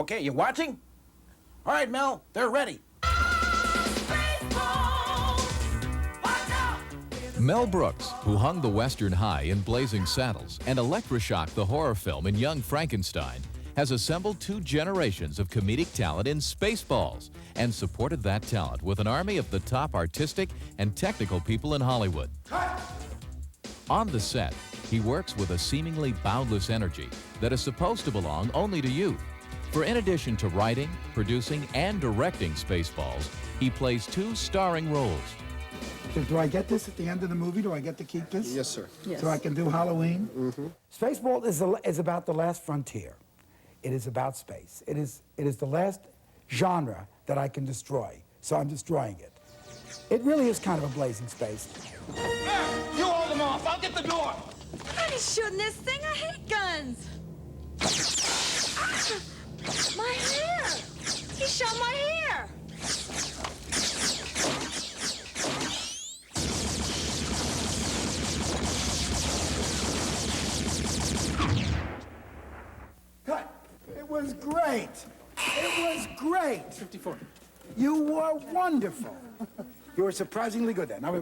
Okay, you watching? All right, Mel, they're ready. Mel Brooks, who hung the Western high in Blazing Saddles and electroshocked the horror film in Young Frankenstein, has assembled 2 generations of comedic talent in Spaceballs and supported that talent with an army of the top artistic and technical people in Hollywood. Cut! On the set, he works with a seemingly boundless energy that is supposed to belong only to youth. For in addition to writing, producing, and directing Spaceballs, he plays 2 starring roles. Do I get this at the end of the movie? Do I get to keep this? Yes, sir. Yes. So I can do Halloween? Mm-hmm. Spaceballs is about the last frontier. It is about space. It is the last genre that I can destroy, so I'm destroying it. It really is kind of a blazing space. You hold them off. I'll get the door. I ain't shooting this thing. I hate guns. Ah, my hair. He shot my hair. Cut. It was great. It was great. 54. You were wonderful. You were surprisingly good then. No,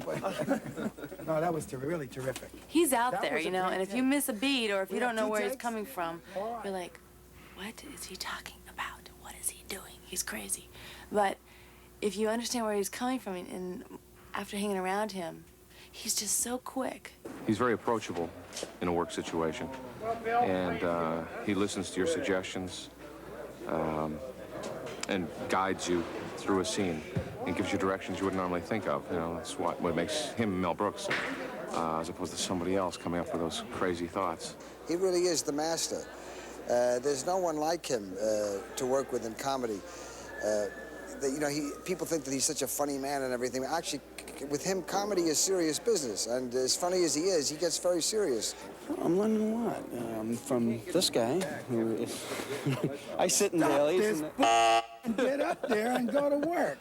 that was really terrific. He's out That there, was a you know, great and if take. you miss a beat or if We you have don't know 2 where he's takes? coming from, All right. you're like, what is he talking about? What is he doing? He's crazy. But if you understand where he's coming from and after hanging around him, he's just so quick. He's very approachable in a work situation, and he listens to your suggestions and guides you through a scene and gives you directions you wouldn't normally think of. You know, that's what makes him Mel Brooks, as opposed to somebody else coming up with those crazy thoughts. He really is the master. There's no one like him to work with in comedy. People think that he's such a funny man and everything. Actually, with him, comedy is serious business. And as funny as he is, he gets very serious. I'm learning a lot from this guy. Who is I sit in dailies. This and get up there and go to work.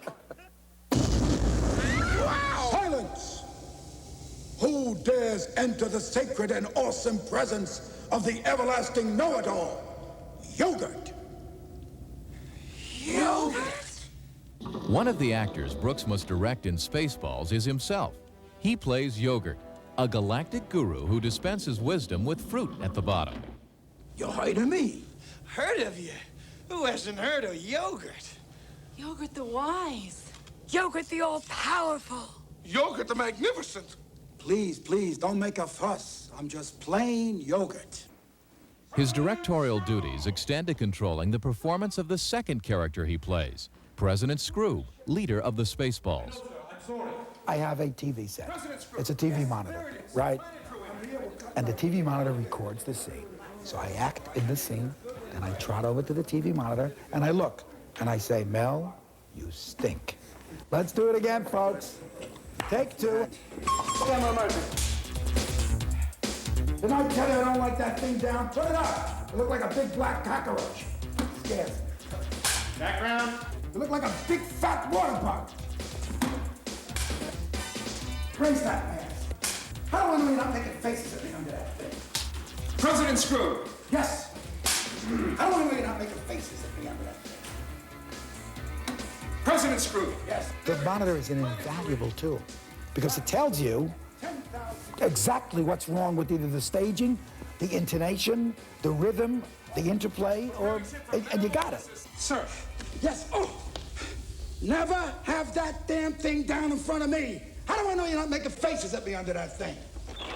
Silence! Who dares enter the sacred and awesome presence of the everlasting know-it-all? Yogurt! Yogurt! One of the actors Brooks must direct in Spaceballs is himself. He plays Yogurt, a galactic guru who dispenses wisdom with fruit at the bottom. You heard of me? Heard of you? Who hasn't heard of yogurt? Yogurt the wise. Yogurt the all-powerful. Yogurt the magnificent! Please, don't make a fuss. I'm just plain yogurt. His directorial duties extend to controlling the performance of the second character he plays, President Scrooge, leader of the Spaceballs. I have a TV set. It's a TV monitor, right? And the TV monitor records the scene. So I act in the scene, and I trot over to the TV monitor, and I look, and I say, Mel, you stink. Let's do it again, folks. Take 2. Didn't I tell you I don't like that thing down? Put it up. You look like a big black cockroach. Scares me. Background. You look like a big fat water bug. Raise that mask. How do I know you're not making faces at me under that thing? President Scrooge! Yes. How do I know you're not making faces at me under that thing? President Scrooge! Yes. The monitor is an invaluable tool because it tells you exactly what's wrong with either the staging, the intonation, the rhythm, the interplay, and you got it. Sir, Yes. Oh, never have that damn thing down in front of me. How do I know you're not making faces at me under that thing?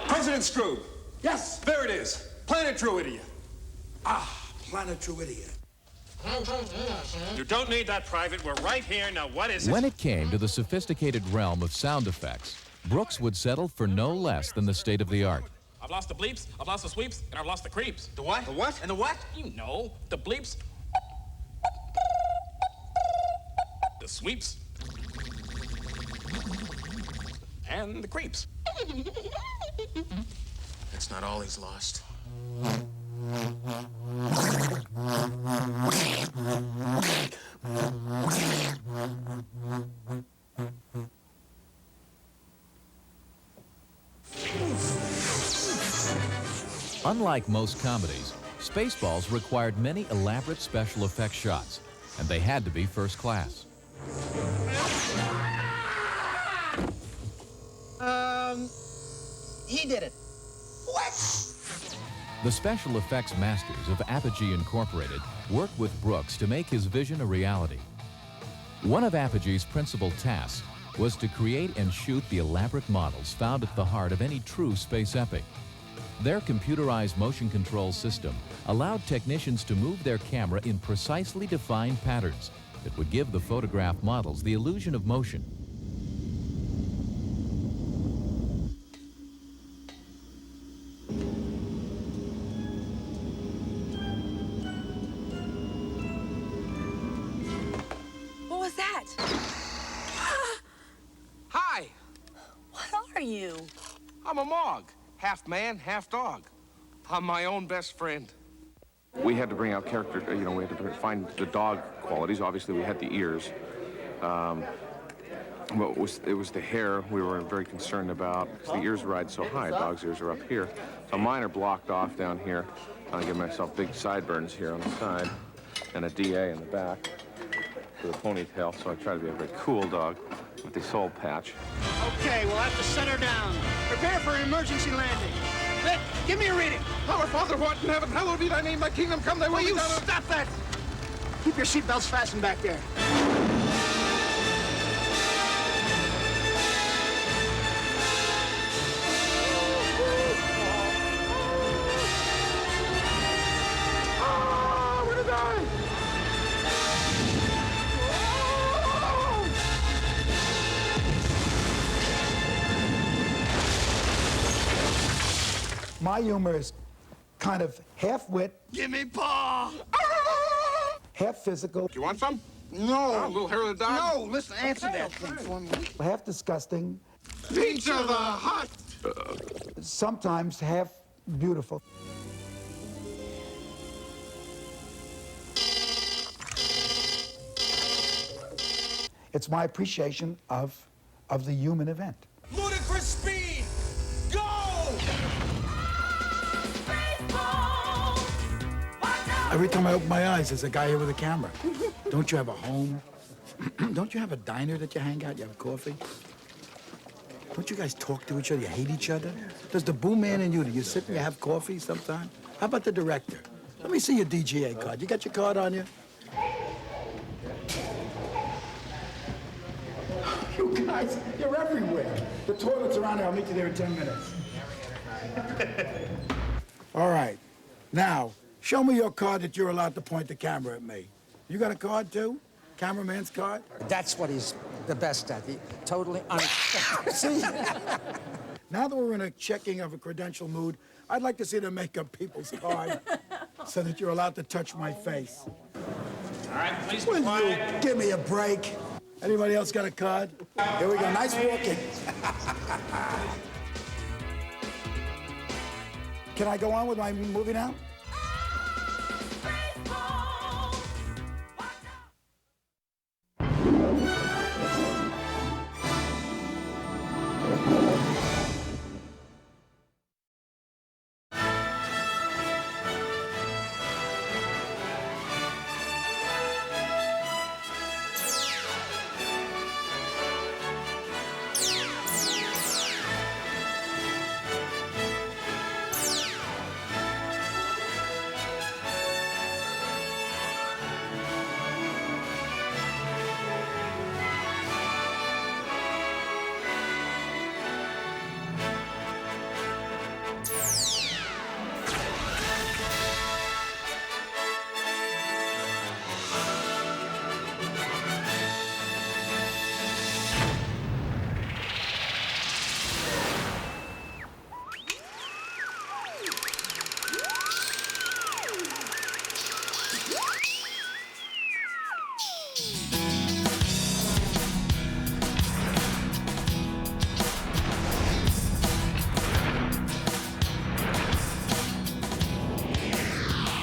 President Scrooge! Yes. There it is. Planet Druidia. Ah, Planet Druidia. You don't need that, Private. We're right here. Now, what is it? When it came to the sophisticated realm of sound effects, Brooks would settle for no less than the state-of-the-art. I've lost the bleeps, I've lost the sweeps, and I've lost the creeps. The what? The what? And the what? You know, the bleeps, the sweeps, and the creeps. That's not all he's lost. Unlike most comedies, Spaceballs required many elaborate special effects shots, and they had to be first class. He did it. What? The special effects masters of Apogee Incorporated worked with Brooks to make his vision a reality. One of Apogee's principal tasks was to create and shoot the elaborate models found at the heart of any true space epic. Their computerized motion control system allowed technicians to move their camera in precisely defined patterns that would give the photographed models the illusion of motion. What was that? Hi, What are you? I'm a Mog. Half man, half dog. I'm my own best friend. We had to bring out character, you know, we had to find the dog qualities. Obviously, we had the ears. But it was the hair we were very concerned about, because the ears ride so high. Dog's ears are up here. So mine are blocked off down here. I give myself big sideburns here on the side and a DA in the back with a ponytail, so I try to be a very cool dog with the soul patch. Okay, we'll have to set her down. Prepare for an emergency landing. Vic, give me a reading. Our Father who art in heaven, hallowed be thy name, thy kingdom come, thy will Will be you done. stop that? Keep your seatbelts fastened back there. My humor is kind of half wit, Give me paw. half physical, You want some? No. A little hair of the dog? No, listen, answer that thing for me. half disgusting, Pizza the Hut. sometimes half beautiful. It's my appreciation of the human event. Ludicrous speed. Go! Every time I open my eyes, there's a guy here with a camera. Don't you have a home? Don't you have a diner that you hang out? You have coffee? Don't you guys talk to each other? You hate each other? Does the boom man and you, do you sit and you have coffee sometime? How about the director? Let me see your DGA card. You got your card on you? You guys, you're everywhere. The toilet's around here. I'll meet you there in 10 minutes. All right. Now, show me your card that you're allowed to point the camera at me. You got a card, too? Cameraman's card? That's what he's the best at. He totally See? Now that we're in a checking of a credential mood, I'd like to see the makeup people's card so that you're allowed to touch my face. All right, please Will you give me a break? Anybody else got a card? Here we go. Nice walking. Can I go on with my movie now?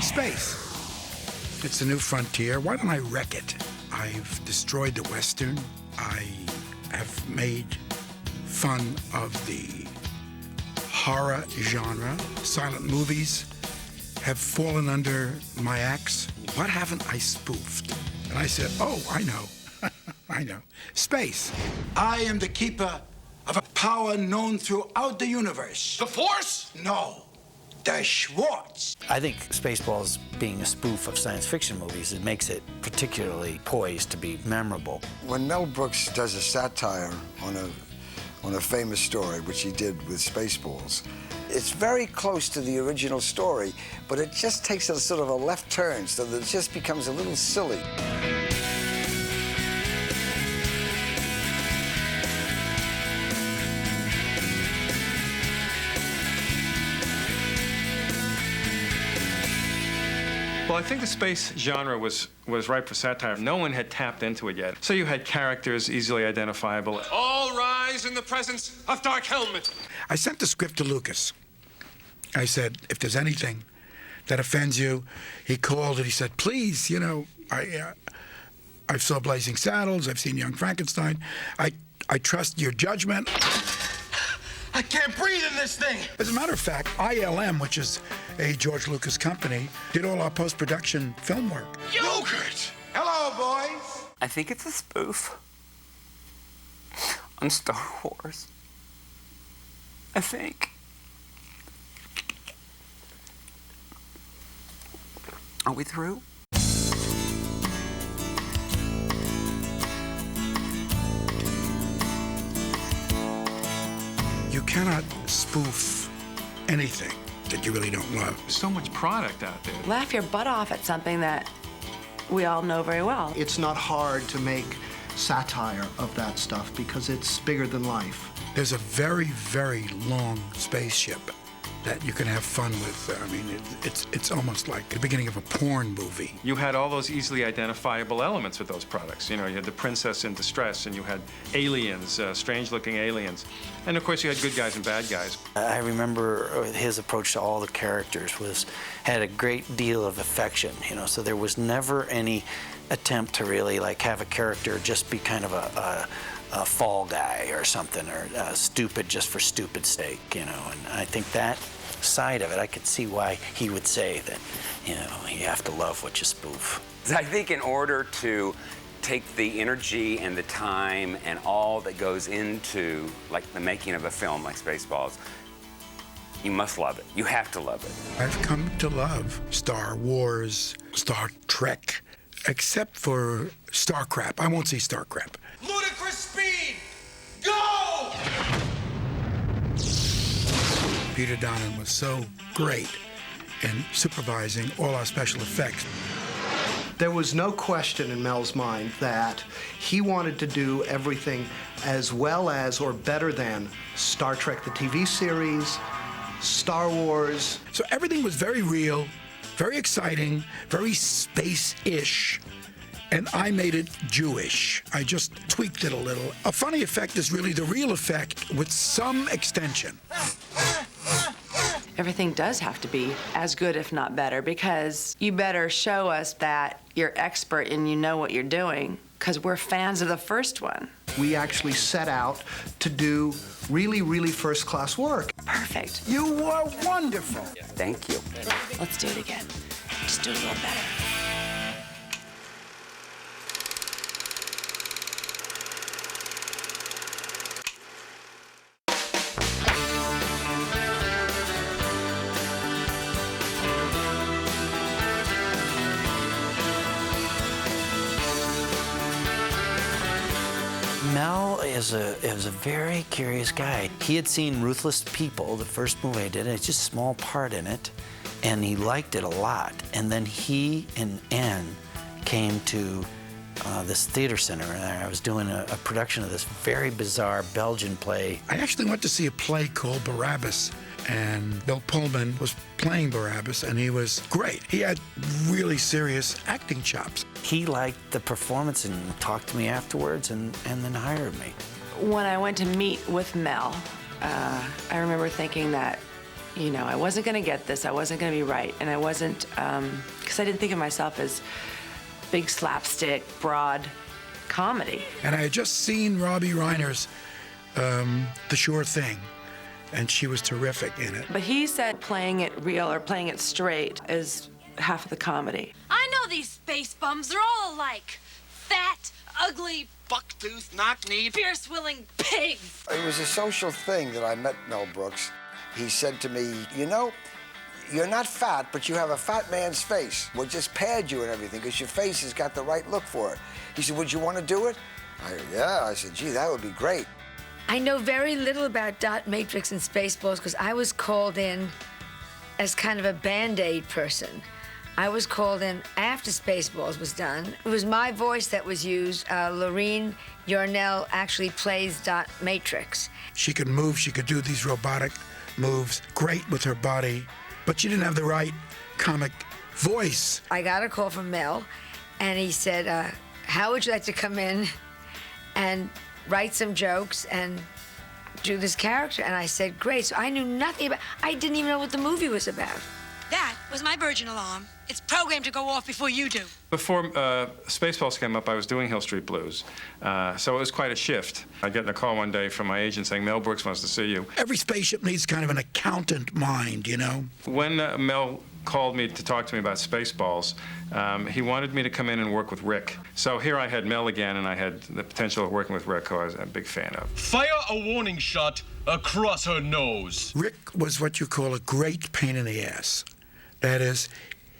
Space. It's a new frontier. Why don't I wreck it? I've destroyed the Western. I have made fun of the horror genre, silent movies, have fallen under my axe? What haven't I spoofed? And I said, oh, I know. I know. Space. I am the keeper of a power known throughout the universe. The Force? No. The Schwartz. I think Spaceballs being a spoof of science fiction movies, it makes it particularly poised to be memorable. When Mel Brooks does a satire on a famous story, which he did with Spaceballs, it's very close to the original story, but it just takes a sort of a left turn so that it just becomes a little silly. Well, I think the space genre was ripe for satire. No one had tapped into it yet. So you had characters easily identifiable. All rise in the presence of Dark Helmet. I sent the script to Lucas. I said, if there's anything that offends you, he called and he said, please, you know, I saw Blazing Saddles, I've seen Young Frankenstein. I trust your judgment. I can't breathe in this thing. As a matter of fact, ILM, which is a George Lucas company, did all our post-production film work. Yogurt! Hello, boys. I think it's a spoof on Star Wars. I think. Are we through? You cannot spoof anything that you really don't love. There's so much product out there. Laugh your butt off at something that we all know very well. It's not hard to make satire of that stuff because it's bigger than life. There's a very, very long spaceship that you can have fun with. I mean, it's almost like the beginning of a porn movie. You had all those easily identifiable elements with those products. You know, you had the princess in distress, and you had aliens, strange-looking aliens. And, of course, you had good guys and bad guys. I remember his approach to all the characters had a great deal of affection, you know, so there was never any attempt to really, like, have a character just be kind of a fall guy or something, or stupid just for stupid's sake, you know. And I think that side of it, I could see why he would say that, you know, you have to love what you spoof. I think in order to take the energy and the time and all that goes into, like, the making of a film like Spaceballs, you must love it. You have to love it. I've come to love Star Wars, Star Trek, except for Star Crap. I won't see Star Crap. Ludicrous speed! Go! Peter Donnan was so great in supervising all our special effects. There was no question in Mel's mind that he wanted to do everything as well as or better than Star Trek, the TV series, Star Wars. So everything was very real, very exciting, very space-ish. And I made it Jewish. I just tweaked it a little. A funny effect is really the real effect with some extension. Everything does have to be as good, if not better, because you better show us that you're expert and you know what you're doing, because we're fans of the first one. We actually set out to do really, really first-class work. Perfect. You were wonderful. Thank you. Let's do it again. Just do it a little better. Mel is a very curious guy. He had seen Ruthless People, the first movie I did. It's just a small part in it, and he liked it a lot. And then he and Anne came to this theater center, and I was doing a production of this very bizarre Belgian play. I actually went to see a play called Barabbas, and Bill Pullman was playing Barabbas, and he was great. He had really serious acting chops. He liked the performance and talked to me afterwards and then hired me. When I went to meet with Mel, I remember thinking that, you know, I wasn't going to get this, I wasn't going to be right, and I wasn't, because I didn't think of myself as big slapstick, broad comedy. And I had just seen Robbie Reiner's The Sure Thing, and she was terrific in it. But he said playing it real or playing it straight is half of the comedy. I know these space bums. They're all alike. Fat, ugly, Bucktooth, knock-kneed. fierce-willing pigs. It was a social thing that I met Mel Brooks. He said to me, you know, you're not fat, but you have a fat man's face. We'll just pad you and everything because your face has got the right look for it. He said, would you want to do it? Yeah. I said, gee, that would be great. I know very little about dot matrix and Spaceballs because I was called in as kind of a Band-Aid person. I was called in after Spaceballs was done. It was my voice that was used. Lorene Yarnell actually plays dot matrix. She could move, she could do these robotic moves, great with her body, but she didn't have the right comic voice. I got a call from Mel, and he said, how would you like to come in and write some jokes and do this character? And I said, great. So I knew nothing about, I didn't even know what the movie was about. That was my Virgin alarm. It's programmed to go off before you do. Before Spaceballs came up, I was doing Hill Street Blues, so it was quite a shift. I get a call one day from my agent saying, Mel Brooks wants to see you. Every spaceship needs kind of an accountant mind, you know? When Mel called me to talk to me about Spaceballs, he wanted me to come in and work with Rick. So here I had Mel again, and I had the potential of working with Rick, who I was a big fan of. Fire a warning shot across her nose. Rick was what you call a great pain in the ass. That is,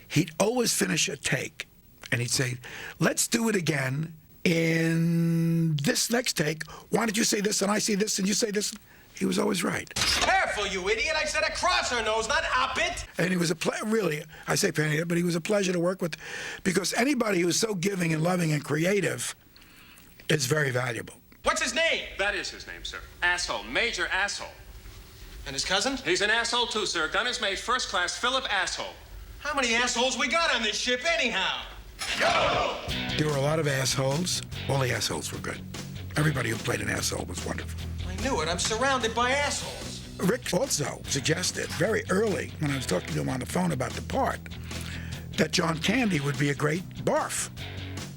he'd always finish a take, and he'd say, let's do it again in this next take. Why don't you say this, and I say this, and you say this? He was always right. Careful, you idiot. I said across her nose, not up it. And he was really, I say pain in the ass, but he was a pleasure to work with, because anybody who's so giving and loving and creative is very valuable. What's his name? That is his name, sir. Asshole. Major Asshole. And his cousin? He's an asshole, too, sir. Gunner's mate, first class, Philip Asshole. How many assholes we got on this ship, anyhow? Yo! There were a lot of assholes. All the assholes were good. Everybody who played an asshole was wonderful. I knew it. I'm surrounded by assholes. Rick also suggested very early, when I was talking to him on the phone about the part, that John Candy would be a great barf.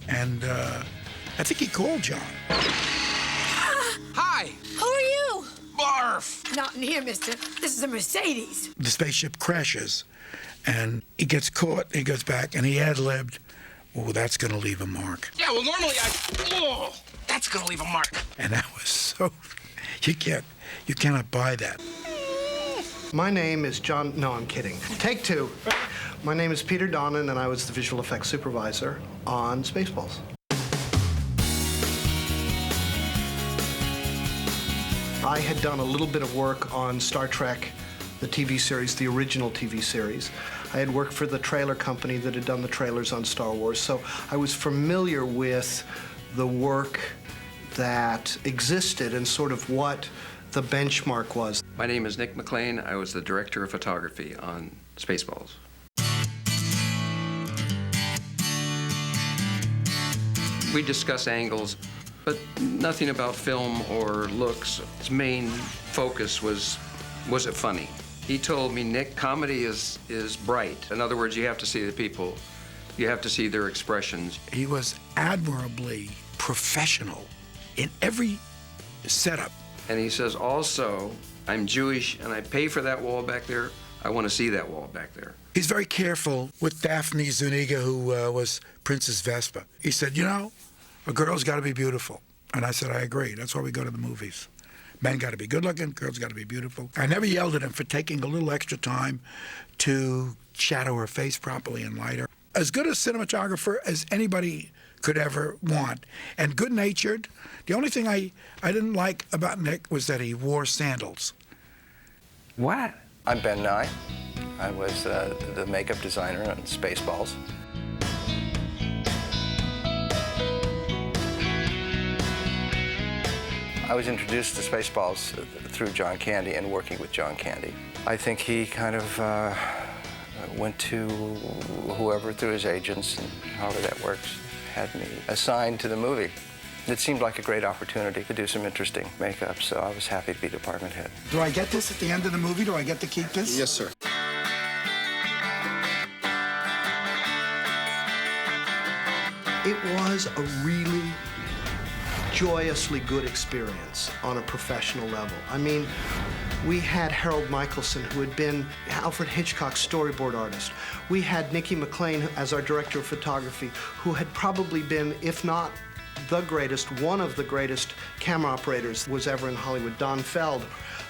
And I think he called John. Hi! Who are you? Barf! Not in here, mister. This is a Mercedes. The spaceship crashes, and he gets caught, he goes back, and he ad-libbed, oh, that's going to leave a mark. Yeah, well, normally oh, that's gonna leave a mark. And that was so, you cannot buy that. My name is John, no, I'm kidding. Take two. My name is Peter Donnan, and I was the visual effects supervisor on Spaceballs. I had done a little bit of work on Star Trek, the TV series, the original TV series. I had worked for the trailer company that had done the trailers on Star Wars, so I was familiar with the work that existed and sort of what the benchmark was. My name is Nick McLean. I was the director of photography on Spaceballs. We discuss angles, but nothing about film or looks. His main focus was it funny? He told me, Nick, comedy is bright. In other words, you have to see the people. You have to see their expressions. He was admirably professional in every setup. And he says, also, I'm Jewish, and I pay for that wall back there. I want to see that wall back there. He's very careful with Daphne Zuniga, who was Princess Vespa. He said, you know, a girl's got to be beautiful. And I said, I agree. That's why we go to the movies. Men got to be good-looking, girls got to be beautiful. I never yelled at him for taking a little extra time to shadow her face properly and light her. As good a cinematographer as anybody could ever want, and good-natured. The only thing I didn't like about Nick was that he wore sandals. What? I'm Ben Nye. I was the makeup designer on Spaceballs. I was introduced to Spaceballs through John Candy and working with John Candy. I think he kind of went to whoever through his agents, and however that works, had me assigned to the movie. It seemed like a great opportunity to do some interesting makeup, so I was happy to be department head. Do I get this at the end of the movie? Do I get to keep this? Yes, sir. It was a really joyously good experience on a professional level. I mean, We had Harold Michelson, who had been Alfred Hitchcock's storyboard artist. We had Nicky McLean as our director of photography, who had probably been, if not the greatest, one of the greatest camera operators was ever in Hollywood. Don Feld,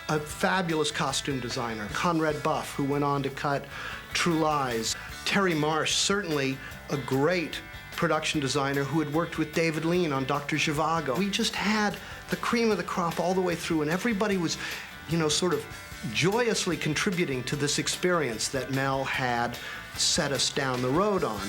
a fabulous costume designer. Conrad Buff, who went on to cut True Lies. Terry Marsh, certainly a great production designer who had worked with David Lean on Dr. Zhivago. We just had the cream of the crop all the way through, and everybody was, you know, sort of joyously contributing to this experience that Mel had set us down the road on.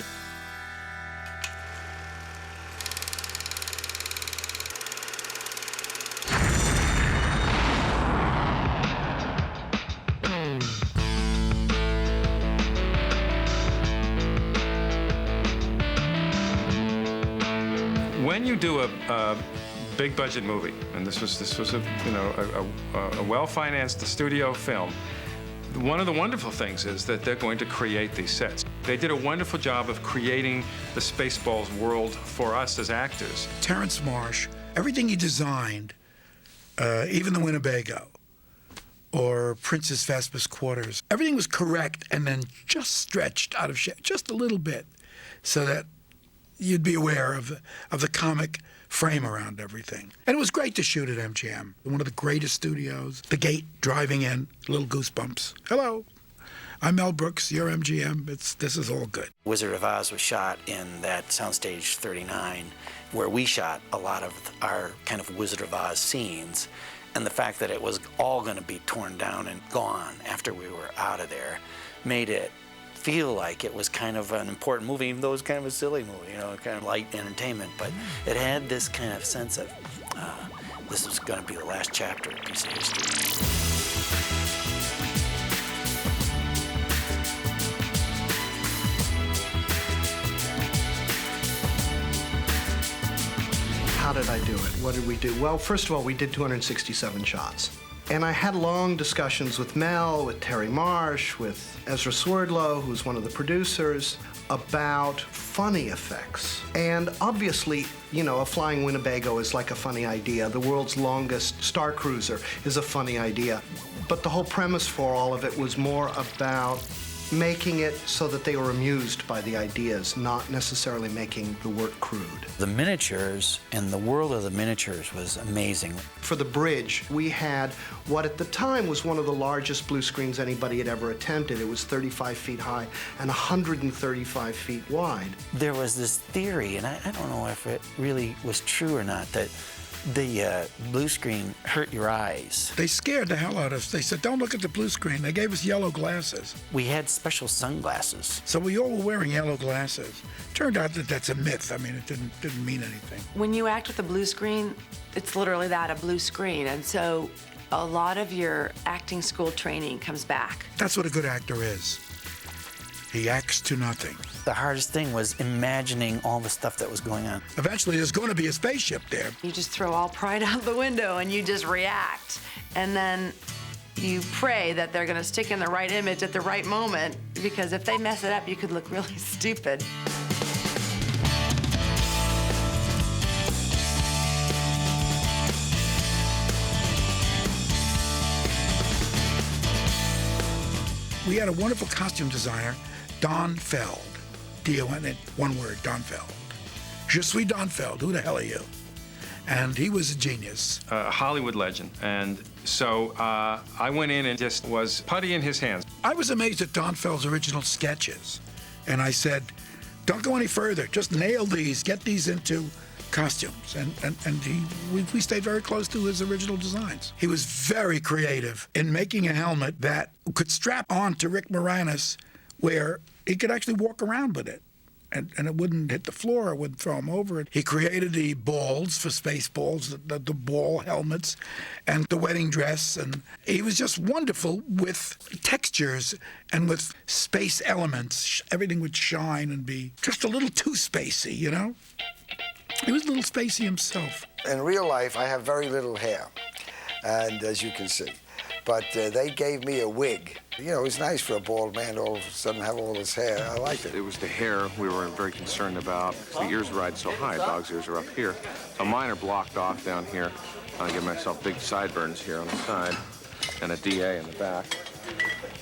When you do a big budget movie, and this was a, you know, a well-financed studio film, one of the wonderful things is that they're going to create these sets. They did a wonderful job of creating the Spaceballs world for us as actors. Terrence Marsh, everything he designed, even the Winnebago or Princess Vespa's quarters, everything was correct and then just stretched out of shape, just a little bit, so that you'd be aware of the comic frame around everything. And it was great to shoot at MGM, one of the greatest studios. The gate, driving in, little goosebumps. Hello, I'm Mel Brooks, you're MGM. This is all good. Wizard of Oz was shot in that Soundstage 39, where we shot a lot of our kind of Wizard of Oz scenes. And the fact that it was all going to be torn down and gone after we were out of there made it feel like it was kind of an important movie, even though it was kind of a silly movie, you know, kind of light entertainment. But it had this kind of sense of this was going to be the last chapter, a piece of history. How did I do it? What did we do? Well, first of all, we did 267 shots. And I had long discussions with Mel, with Terry Marsh, with Ezra Swerdlow, who's one of the producers, about funny effects. And obviously, you know, a flying Winnebago is like a funny idea. The world's longest star cruiser is a funny idea. But the whole premise for all of it was more about making it so that they were amused by the ideas, not necessarily making the work crude. The miniatures and the world of the miniatures was amazing. For the bridge, we had what at the time was one of the largest blue screens anybody had ever attempted. It was 35 feet high and 135 feet wide. There was this theory, and I don't know if it really was true or not, that the blue screen hurt your eyes. They scared the hell out of us. They said, don't look at the blue screen. They gave us yellow glasses. We had special sunglasses. So we all were wearing yellow glasses. Turned out that that's a myth. I mean, it didn't mean anything. When you act with a blue screen, it's literally that, a blue screen. And so a lot of your acting school training comes back. That's what a good actor is. He acts to nothing. The hardest thing was imagining all the stuff that was going on. Eventually, there's going to be a spaceship there. You just throw all pride out the window and you just react. And then you pray that they're going to stick in the right image at the right moment, because if they mess it up, you could look really stupid. We had a wonderful costume designer, Don Feld. D-O-N, one word, Don Feld. Je suis Don Feld. Who the hell are you? And he was a genius. A Hollywood legend. And so I went in and just was putty in his hands. I was amazed at Don Feld's original sketches. And I said, don't go any further. Just nail these. Get these into costumes. And we stayed very close to his original designs. He was very creative in making a helmet that could strap on to Rick Moranis, where he could actually walk around with it, and it wouldn't hit the floor, it wouldn't throw him over it. He created the balls for Spaceballs, the ball helmets, and the wedding dress, and he was just wonderful with textures and with space elements. Everything would shine and be just a little too spacey, you know? He was a little spacey himself. In real life, I have very little hair, and as you can see. But they gave me a wig. You know, it was nice for a bald man to all of a sudden have all his hair. I liked it. It was the hair we were very concerned about, because the ears ride so high. Dog's ears are up here. So mine are blocked off down here. I give myself big sideburns here on the side. and a DA in the back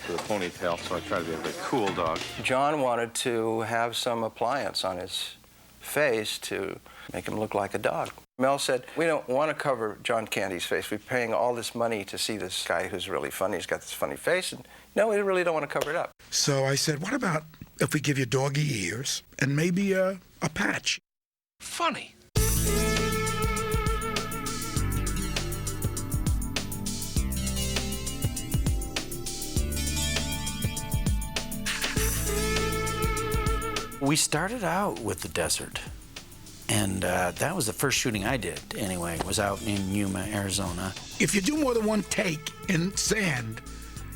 with a ponytail, so I try to be a very cool dog. John wanted to have some appliance on his face to make him look like a dog. Mel said, we don't want to cover John Candy's face. We're paying all this money to see this guy who's really funny. He's got this funny face, and no, we really don't want to cover it up. So I said, what about if we give you doggy ears and maybe a patch? Funny. We started out with the desert, and that was the first shooting I did, anyway, was out in Yuma, Arizona. If you do more than one take in sand,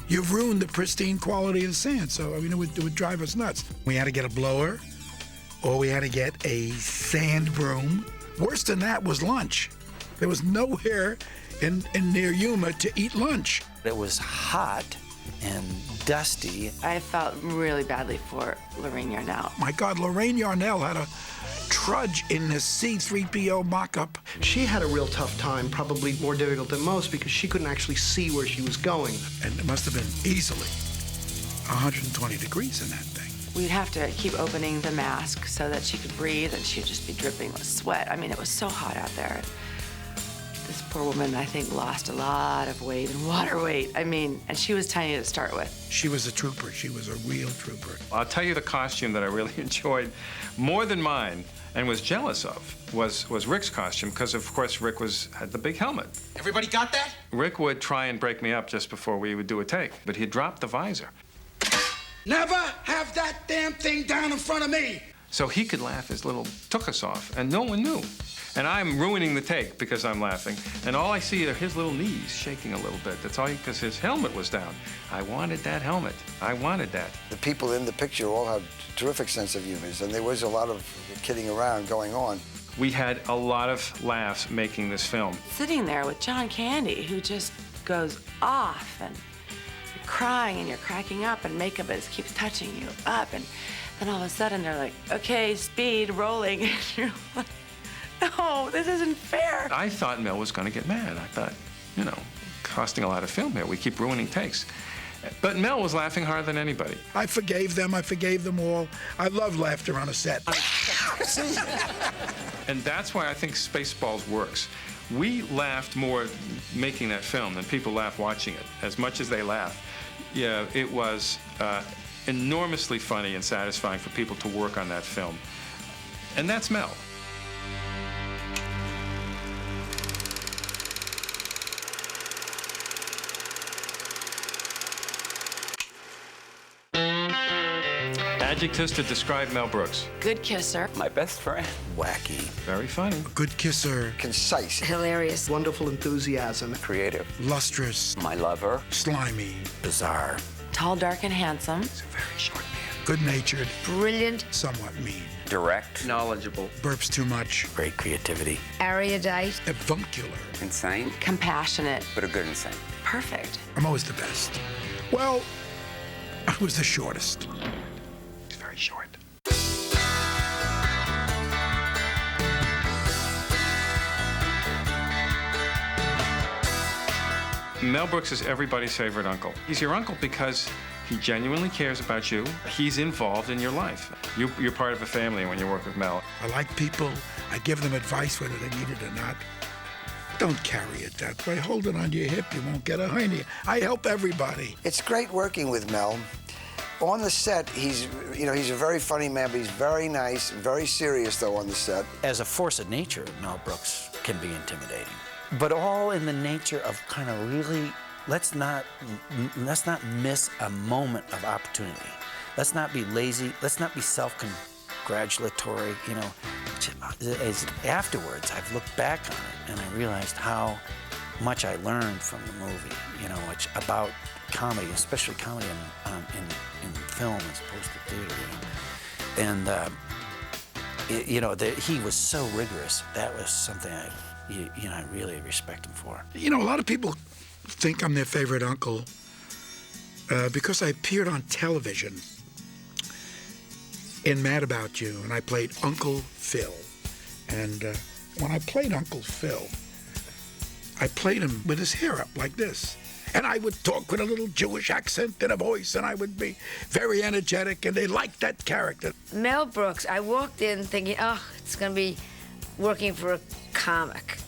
you've ruined the pristine quality of the sand. So, I mean, it would drive us nuts. We had to get a blower, or we had to get a sand broom. Worse than that was lunch. There was nowhere in near Yuma to eat lunch. It was hot and dusty. I felt really badly for Lorraine Yarnell. My God, Lorraine Yarnell had a trudge in the C-3PO mock-up. She had a real tough time, probably more difficult than most, because she couldn't actually see where she was going. And it must have been easily 120 degrees in that thing. We'd have to keep opening the mask so that she could breathe, and she'd just be dripping with sweat. I mean, it was so hot out there. This poor woman, I think, lost a lot of weight and water weight. I mean, and she was tiny to start with. She was a trooper. She was a real trooper. I'll tell you the costume that I really enjoyed more than mine and was jealous of was Rick's costume, because of course Rick had the big helmet. Everybody got that? Rick would try and break me up just before we would do a take, but he'd drop the visor. Never have that damn thing down in front of me. So he could laugh his little tuchus off, and no one knew. And I'm ruining the take because I'm laughing, and all I see are his little knees shaking a little bit. That's all because his helmet was down. I wanted that helmet. I wanted that. The people in the picture all have terrific sense of humor, and there was a lot of kidding around going on. We had a lot of laughs making this film. Sitting there with John Candy, who just goes off, and you're crying and you're cracking up, and makeup keeps touching you up, and then all of a sudden they're like, okay, speed, rolling, and you're like, no, this isn't fair. I thought Mel was going to get mad. I thought, you know, costing a lot of film here. We keep ruining takes. But Mel was laughing harder than anybody. I forgave them. I forgave them all. I love laughter on a set. And that's why I think Spaceballs works. We laughed more making that film than people laugh watching it, as much as they laugh. Yeah, it was enormously funny and satisfying for people to work on that film. And that's Mel. Adjectives to describe Mel Brooks. Good kisser. My best friend. Wacky. Very funny. Good kisser. Concise. Hilarious. Wonderful enthusiasm. Creative. Lustrous. My lover. Slimy. Bizarre. Tall, dark, and handsome. He's a very short man. Good-natured. Brilliant. Somewhat mean. Direct. Knowledgeable. Burps too much. Great creativity. Erudite. Avuncular. Insane. Compassionate. But a good insane. Perfect. I'm always the best. Well, I was the shortest. He's very short. Mel Brooks is everybody's favorite uncle. He's your uncle because he genuinely cares about you. He's involved in your life. You're part of a family when you work with Mel. I like people. I give them advice whether they need it or not. Don't carry it that way. Hold it on your hip. You won't get a hernia. I help everybody. It's great working with Mel. On the set, he's a very funny man, but he's very nice, very serious, though, on the set. As a force of nature, Mel Brooks can be intimidating. But all in the nature of kind of really, let's not miss a moment of opportunity. Let's not be lazy. Let's not be self-congratulatory. You know, afterwards, I've looked back on it and I realized how much I learned from the movie. You know, about comedy, especially comedy in film as opposed to theater. You know, and he was so rigorous. That was something I really respect him for. You know, a lot of people think I'm their favorite uncle because I appeared on television in Mad About You, and I played Uncle Phil. And when I played Uncle Phil, I played him with his hair up like this. And I would talk with a little Jewish accent and a voice, and I would be very energetic, and they liked that character. Mel Brooks, I walked in thinking, oh, it's going to be working for a comic.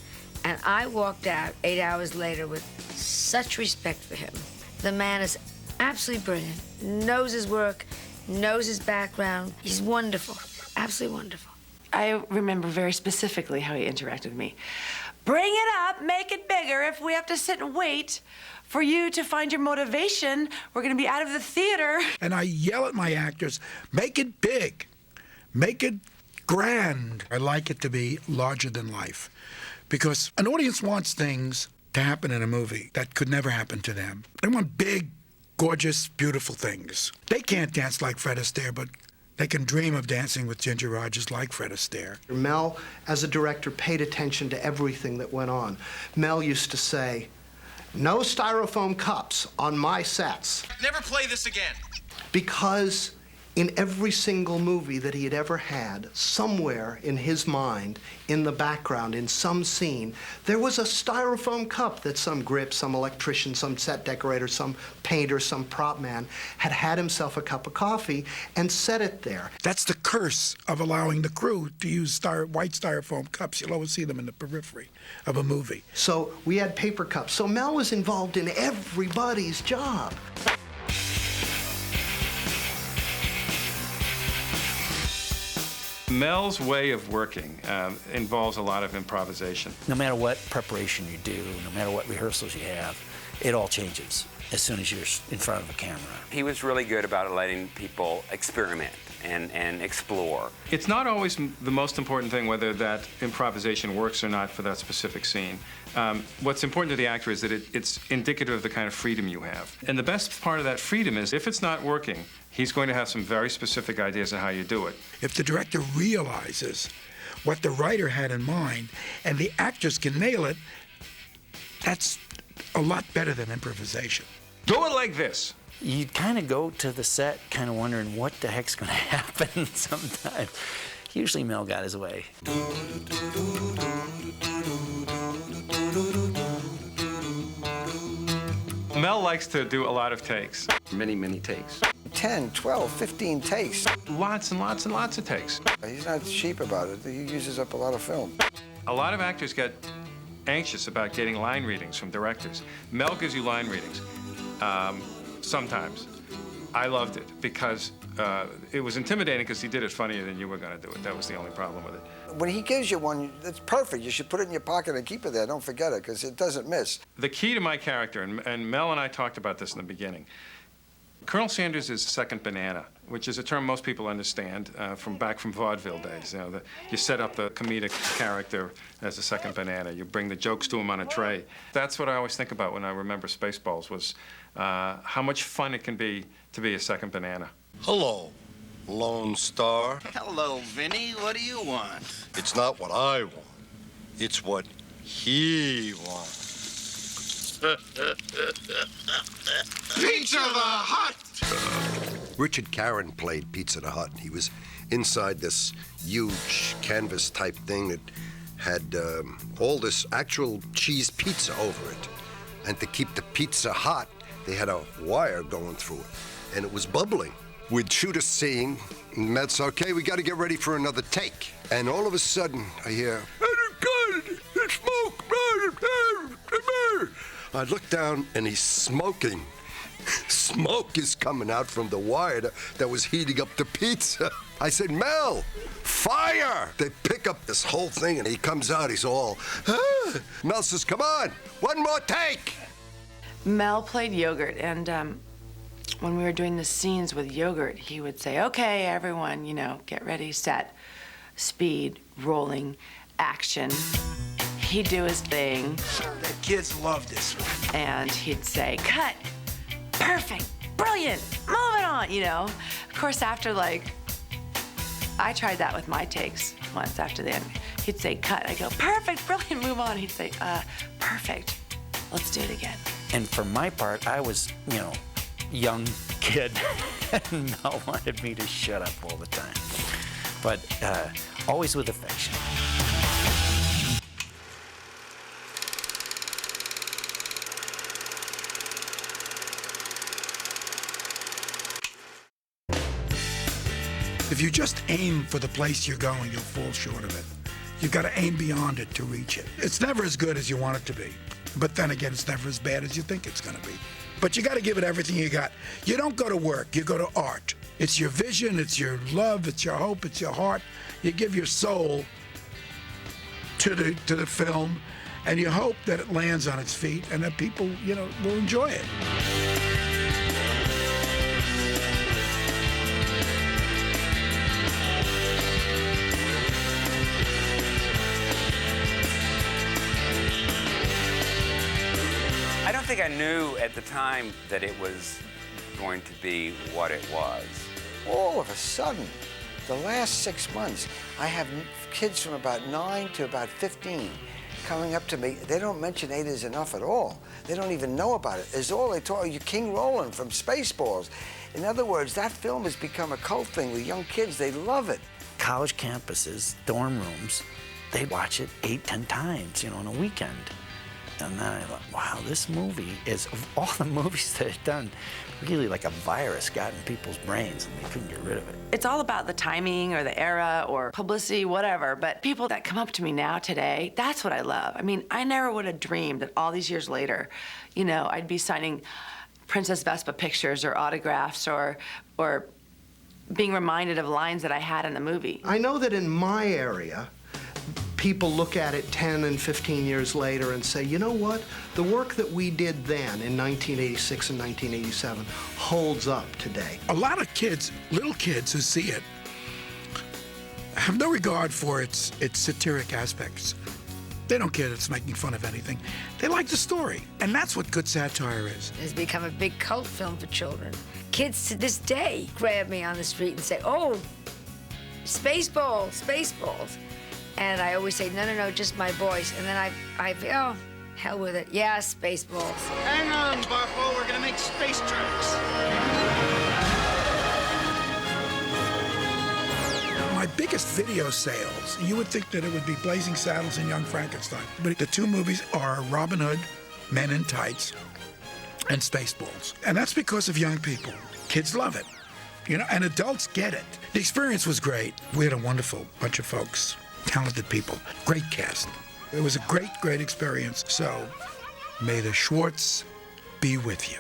And I walked out 8 hours later with such respect for him. The man is absolutely brilliant, knows his work, knows his background. He's wonderful, absolutely wonderful. I remember very specifically how he interacted with me. Bring it up, make it bigger. If we have to sit and wait for you to find your motivation, we're going to be out of the theater. And I yell at my actors, make it big, make it grand. I like it to be larger than life, because an audience wants things to happen in a movie that could never happen to them. They want big, gorgeous, beautiful things. They can't dance like Fred Astaire, but they can dream of dancing with Ginger Rogers like Fred Astaire. Mel, as a director, paid attention to everything that went on. Mel used to say, no styrofoam cups on my sets. Never play this again. Because in every single movie that he had ever had, somewhere in his mind, in the background, in some scene, there was a styrofoam cup that some grip, some electrician, some set decorator, some painter, some prop man had himself a cup of coffee and set it there. That's the curse of allowing the crew to use white styrofoam cups. You'll always see them in the periphery of a movie. So we had paper cups. So Mel was involved in everybody's job. Mel's way of working involves a lot of improvisation. No matter what preparation you do, no matter what rehearsals you have, it all changes as soon as you're in front of a camera. He was really good about letting people experiment and explore. It's not always the most important thing whether that improvisation works or not for that specific scene. What's important to the actor is that it's indicative of the kind of freedom you have. And the best part of that freedom is if it's not working, he's going to have some very specific ideas on how you do it. If the director realizes what the writer had in mind and the actors can nail it, that's a lot better than improvisation. Do it like this. You kind of go to the set kind of wondering what the heck's going to happen sometimes. Usually Mel got his way. Mel likes to do a lot of takes. Many, many takes. 10, 12, 15 takes. Lots and lots and lots of takes. He's not cheap about it. He uses up a lot of film. A lot of actors get anxious about getting line readings from directors. Mel gives you line readings. Sometimes. I loved it because it was intimidating because he did it funnier than you were going to do it. That was the only problem with it. When he gives you one, it's perfect. You should put it in your pocket and keep it there. Don't forget it, because it doesn't miss. The key to my character, and Mel and I talked about this in the beginning, Colonel Sanders is second banana, which is a term most people understand from vaudeville days. You know, you set up the comedic character as a second banana. You bring the jokes to him on a tray. That's what I always think about when I remember Spaceballs, was how much fun it can be to be a second banana. Hello, Lone Star. Hello, Vinny. What do you want? It's not what I want. It's what he wants. Pizza the Hut! Richard Caron played Pizza the Hut. He was inside this huge canvas-type thing that had all this actual cheese pizza over it. And to keep the pizza hot, they had a wire going through it, and it was bubbling. We'd shoot a scene, and Matt said, okay, we got to get ready for another take. And all of a sudden, I hear, it's smoke! I look down, and he's smoking. Smoke is coming out from the wire that was heating up the pizza. I said, Mel, fire! They pick up this whole thing, and he comes out, he's all, ah. Mel says, come on, one more take! Mel played Yogurt, and when we were doing the scenes with Yogurt, he would say, okay, everyone, you know, get ready, set, speed, rolling, action. He'd do his thing. The kids love this one. And he'd say, cut, perfect, brilliant, move it on, you know. Of course, after, like, I tried that with my takes once after the end. He'd say, cut. I go, perfect, brilliant, move on. He'd say, perfect, let's do it again. And for my part, I was, you know, young kid, and Mel wanted me to shut up all the time. But always with affection. If you just aim for the place you're going, you'll fall short of it. You've got to aim beyond it to reach it. It's never as good as you want it to be. But then again, it's never as bad as you think it's going to be. But you got to give it everything you got. You don't go to work, you go to art. It's your vision, it's your love, it's your hope, it's your heart. You give your soul to the film, and you hope that it lands on its feet and that people, you know, will enjoy it. I don't think I knew at the time that it was going to be what it was. All of a sudden, the last 6 months, I have kids from about 9 to about 15 coming up to me. They don't mention Ada is Enough at all. They don't even know about it. It's all they talk, you King Roland from Spaceballs. In other words, that film has become a cult thing with young kids. They love it. College campuses, dorm rooms, they watch it 8, 10 times, you know, on a weekend. And then I thought, wow, this movie is, of all the movies that I've done, really like a virus got in people's brains and they couldn't get rid of it. It's all about the timing or the era or publicity, whatever, but people that come up to me now today, that's what I love. I mean, I never would have dreamed that all these years later, you know, I'd be signing Princess Vespa pictures or autographs or being reminded of lines that I had in the movie. I know that in my area, people look at it 10 and 15 years later and say, you know what? The work that we did then in 1986 and 1987 holds up today. A lot of kids, little kids who see it, have no regard for its satiric aspects. They don't care that it's making fun of anything. They like the story, and that's what good satire is. It's become a big cult film for children. Kids to this day grab me on the street and say, oh, Spaceballs, Spaceballs. And I always say, no, no, no, just my voice. And then I oh, hell with it. Yeah, Spaceballs. Hang on, Buffalo, we're gonna make space tracks. My biggest video sales, you would think that it would be Blazing Saddles and Young Frankenstein. But the two movies are Robin Hood, Men in Tights, and Spaceballs. And that's because of young people. Kids love it, you know, and adults get it. The experience was great. We had a wonderful bunch of folks. Talented people, great cast. It was a great, great experience. So, may the Schwartz be with you.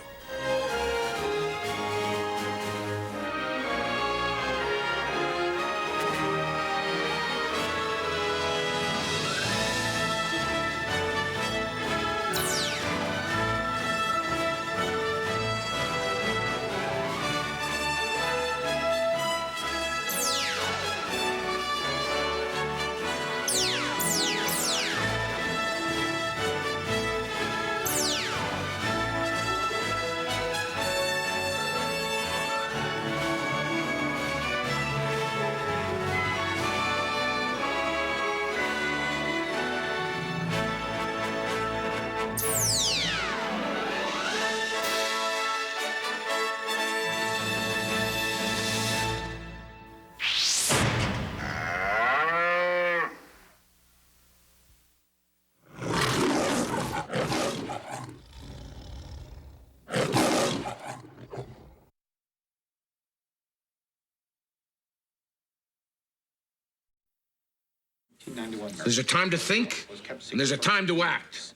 There's a time to think, and there's a time to act.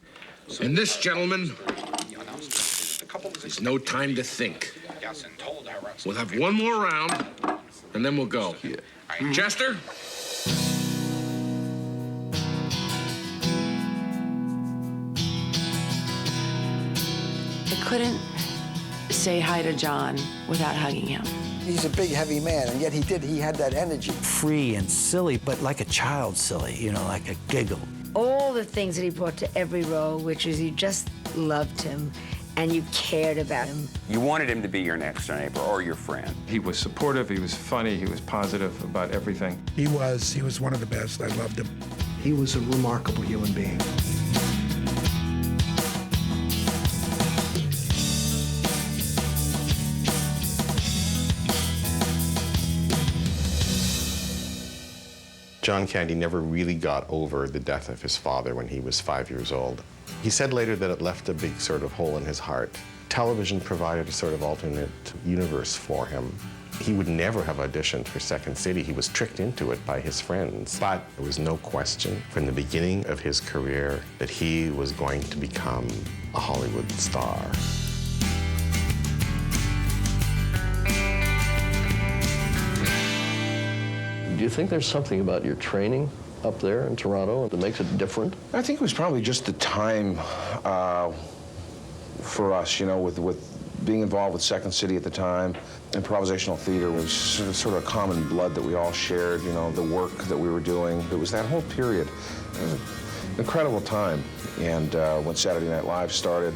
And this, gentlemen, is no time to think. We'll have one more round, and then we'll go. Chester? I couldn't say hi to John without hugging him. He's a big, heavy man, and yet he had that energy. Free and silly, but like a child silly, you know, like a giggle. All the things that he brought to every role, which is you just loved him and you cared about him. You wanted him to be your next door neighbor or your friend. He was supportive, he was funny, he was positive about everything. He was one of the best. I loved him. He was a remarkable human being. John Candy never really got over the death of his father when he was 5 years old. He said later that it left a big sort of hole in his heart. Television provided a sort of alternate universe for him. He would never have auditioned for Second City. He was tricked into it by his friends. But there was no question from the beginning of his career that he was going to become a Hollywood star. Do you think there's something about your training up there in Toronto that makes it different? I think it was probably just the time for us, you know, with being involved with Second City at the time. Improvisational theater was sort of a common blood that we all shared, you know, the work that we were doing. It was that whole period. It was an incredible time. And when Saturday Night Live started,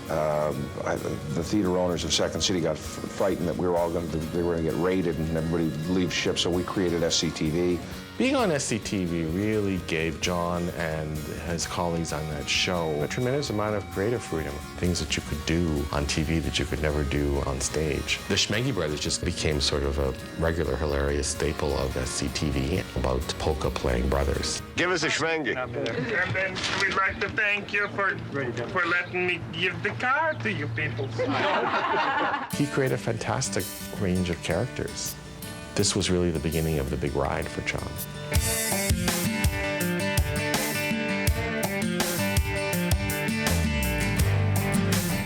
the theater owners of Second City got frightened that we were all they were going to get raided and everybody would leave ship, so we created SCTV. Being on SCTV really gave John and his colleagues on that show a tremendous amount of creative freedom. Things that you could do on TV that you could never do on stage. The Schmeggy Brothers just became sort of a regular hilarious staple of SCTV about polka playing brothers. Give us a Schmeggy. And then we'd like to thank you for letting me give the card to you people. He created a fantastic range of characters. This was really the beginning of the big ride for John.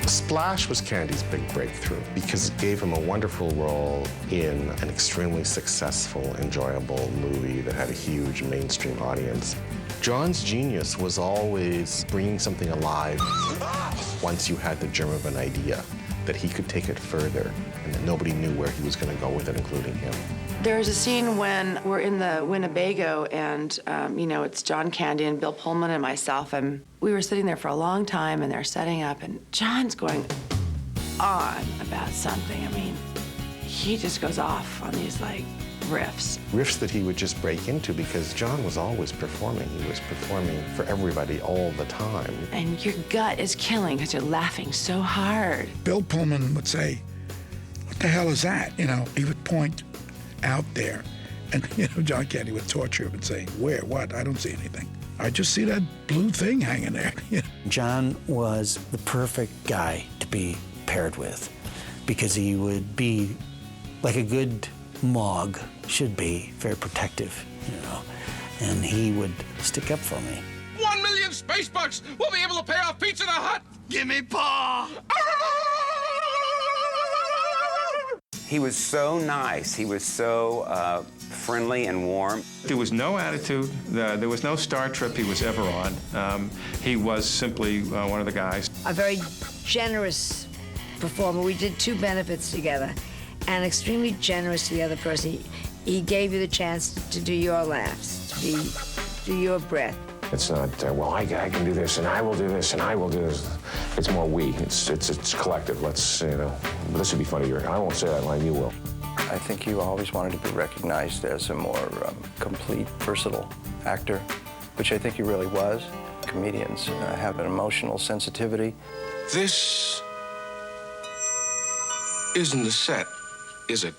Splash was Candy's big breakthrough because it gave him a wonderful role in an extremely successful, enjoyable movie that had a huge mainstream audience. John's genius was always bringing something alive once you had the germ of an idea, that he could take it further and that nobody knew where he was going to go with it, including him. There's a scene when we're in the Winnebago and, you know, it's John Candy and Bill Pullman and myself, and we were sitting there for a long time and they're setting up and John's going on about something. I mean, he just goes off on these, like, riffs. Riffs that he would just break into because John was always performing. He was performing for everybody all the time. And your gut is killing because you're laughing so hard. Bill Pullman would say, "What the hell is that?" You know, he would point out there. And, you know, John Candy would torture him and say, "Where? What? I don't see anything. I just see that blue thing hanging there." John was the perfect guy to be paired with because he would be like a good Mog should be, very protective, you know, and he would stick up for me. 1 million space bucks! We'll be able to pay off Pizza the Hut! Give me paw! He was so nice. He was so friendly and warm. There was no attitude. There was no star trip he was ever on. He was simply one of the guys. A very generous performer. We did 2 benefits together. And extremely generous to the other person. He gave you the chance to do your laughs, to do your breath. It's not, well, I can do this, and I will do this, and I will do this. It's more we. It's collective. Let's, you know, this would be funny. I won't say that line, you will. I think you always wanted to be recognized as a more complete, versatile actor, which I think he really was. Comedians have an emotional sensitivity. This isn't the set, is it?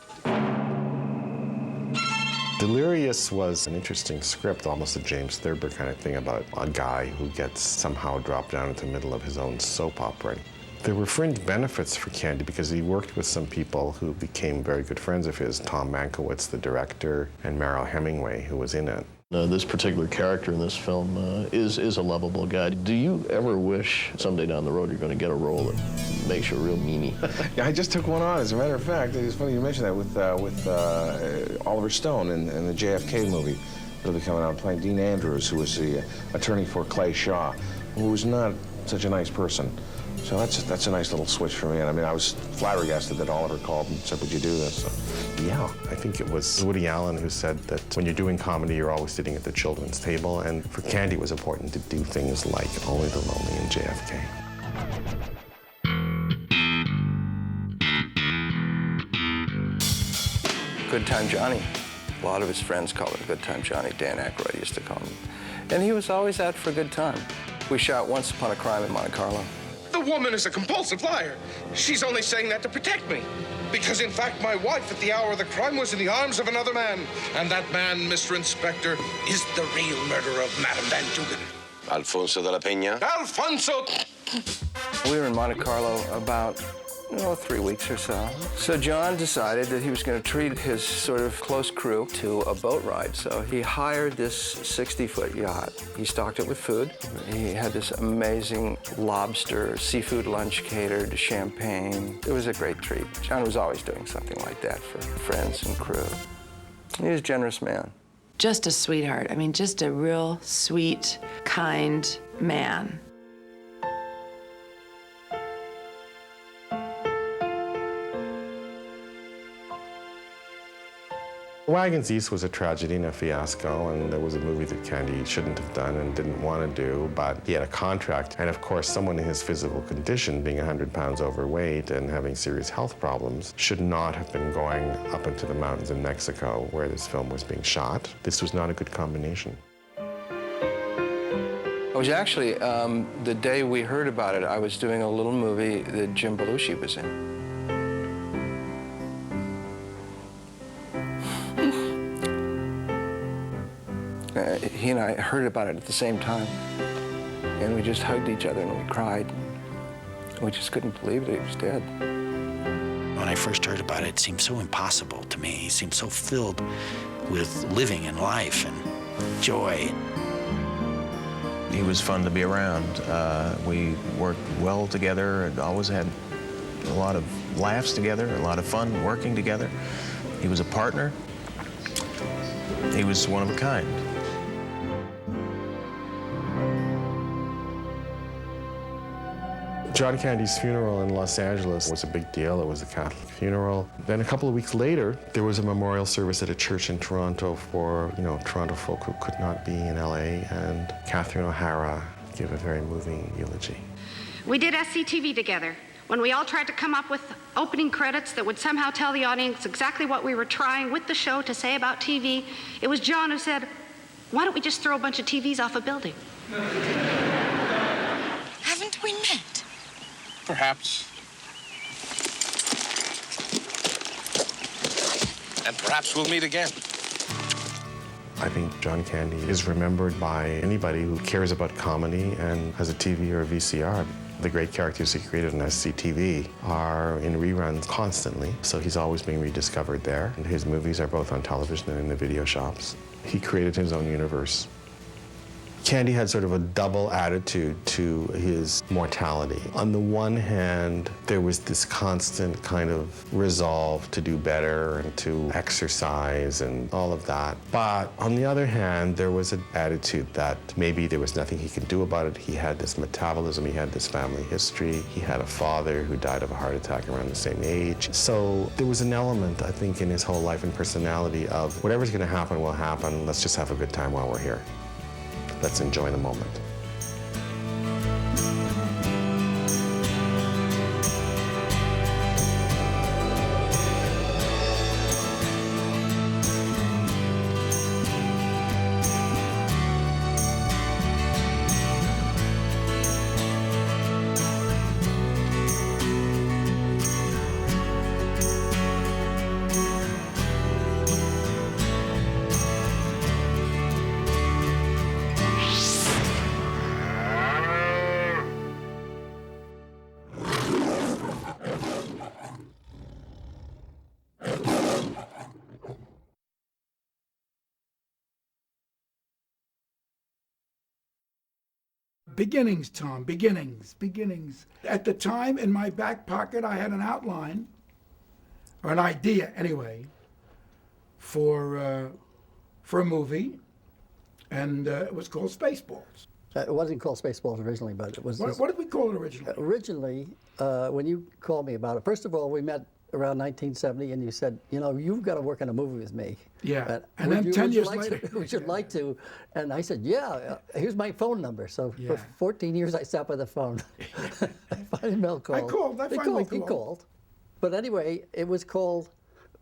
Delirious was an interesting script, almost a James Thurber kind of thing about a guy who gets somehow dropped down into the middle of his own soap opera. There were fringe benefits for Candy because he worked with some people who became very good friends of his, Tom Mankiewicz, the director, and Merrill Hemingway, who was in it. This particular character in this film is a lovable guy. Do you ever wish someday down the road you're going to get a role that makes you a real meanie? Yeah, I just took one on, as a matter of fact. It's funny you mentioned that with Oliver Stone in the JFK movie. It'll be coming out playing Dean Andrews, who was the attorney for Clay Shaw, who was not such a nice person. So that's a nice little switch for me. And I mean, I was flabbergasted that Oliver called and said, "Would you do this?" So, yeah. I think it was Woody Allen who said that when you're doing comedy, you're always sitting at the children's table. And for Candy, it was important to do things like Only the Lonely and JFK. Good Time Johnny. A lot of his friends called him Good Time Johnny. Dan Aykroyd used to call him. And he was always out for a good time. We shot Once Upon a Crime in Monte Carlo. The woman is a compulsive liar. She's only saying that to protect me. Because, in fact, my wife at the hour of the crime was in the arms of another man. And that man, Mr. Inspector, is the real murderer of Madame Van Dugen. Alfonso de la Peña. Alfonso! We were in Monte Carlo about 3 weeks or so. So John decided that he was going to treat his sort of close crew to a boat ride. So he hired this 60-foot yacht. He stocked it with food. He had this amazing lobster, seafood lunch catered, champagne. It was a great treat. John was always doing something like that for friends and crew. He was a generous man. Just a sweetheart. I mean, just a real sweet, kind man. Wagons East was a tragedy and a fiasco, and there was a movie that Candy shouldn't have done and didn't want to do, but he had a contract. And of course, someone in his physical condition, being 100 pounds overweight and having serious health problems, should not have been going up into the mountains in Mexico where this film was being shot. This was not a good combination. I was actually, the day we heard about it, I was doing a little movie that Jim Belushi was in. He and I heard about it at the same time, and we just hugged each other and we cried. We just couldn't believe that he was dead. When I first heard about it, it seemed so impossible to me. He seemed so filled with living and life and joy. He was fun to be around. We worked well together and always had a lot of laughs together, a lot of fun working together. He was a partner. He was one of a kind. John Candy's funeral in Los Angeles was a big deal. It was a Catholic funeral. Then a couple of weeks later, there was a memorial service at a church in Toronto for, Toronto folk who could not be in LA, and Catherine O'Hara gave a very moving eulogy. We did SCTV together. When we all tried to come up with opening credits that would somehow tell the audience exactly what we were trying with the show to say about TV, it was John who said, "Why don't we just throw a bunch of TVs off a building?" Haven't we met? Perhaps. And perhaps we'll meet again. I think John Candy is remembered by anybody who cares about comedy and has a TV or a VCR. The great characters he created on SCTV are in reruns constantly, so he's always being rediscovered there. And his movies are both on television and in the video shops. He created his own universe. Candy had sort of a double attitude to his mortality. On the one hand, there was this constant kind of resolve to do better and to exercise and all of that. But on the other hand, there was an attitude that maybe there was nothing he could do about it. He had this metabolism, he had this family history. He had a father who died of a heart attack around the same age. So there was an element, I think, in his whole life and personality of whatever's gonna happen will happen. Let's just have a good time while we're here. Let's enjoy the moment. Beginnings, Tom, beginnings. At the time, in my back pocket, I had an outline, or an idea anyway, for a movie, and it was called Spaceballs. It wasn't called Spaceballs originally, but it was... What did we call it originally? Originally, when you called me about it, first of all, we met around 1970, and you said, you've got to work on a movie with me. Yeah, and then 10 years later. Would you like to? And I said, yeah, here's my phone number. So for 14 years, I sat by the phone. Finally, Mel called. I finally called. He called. But anyway, it was called,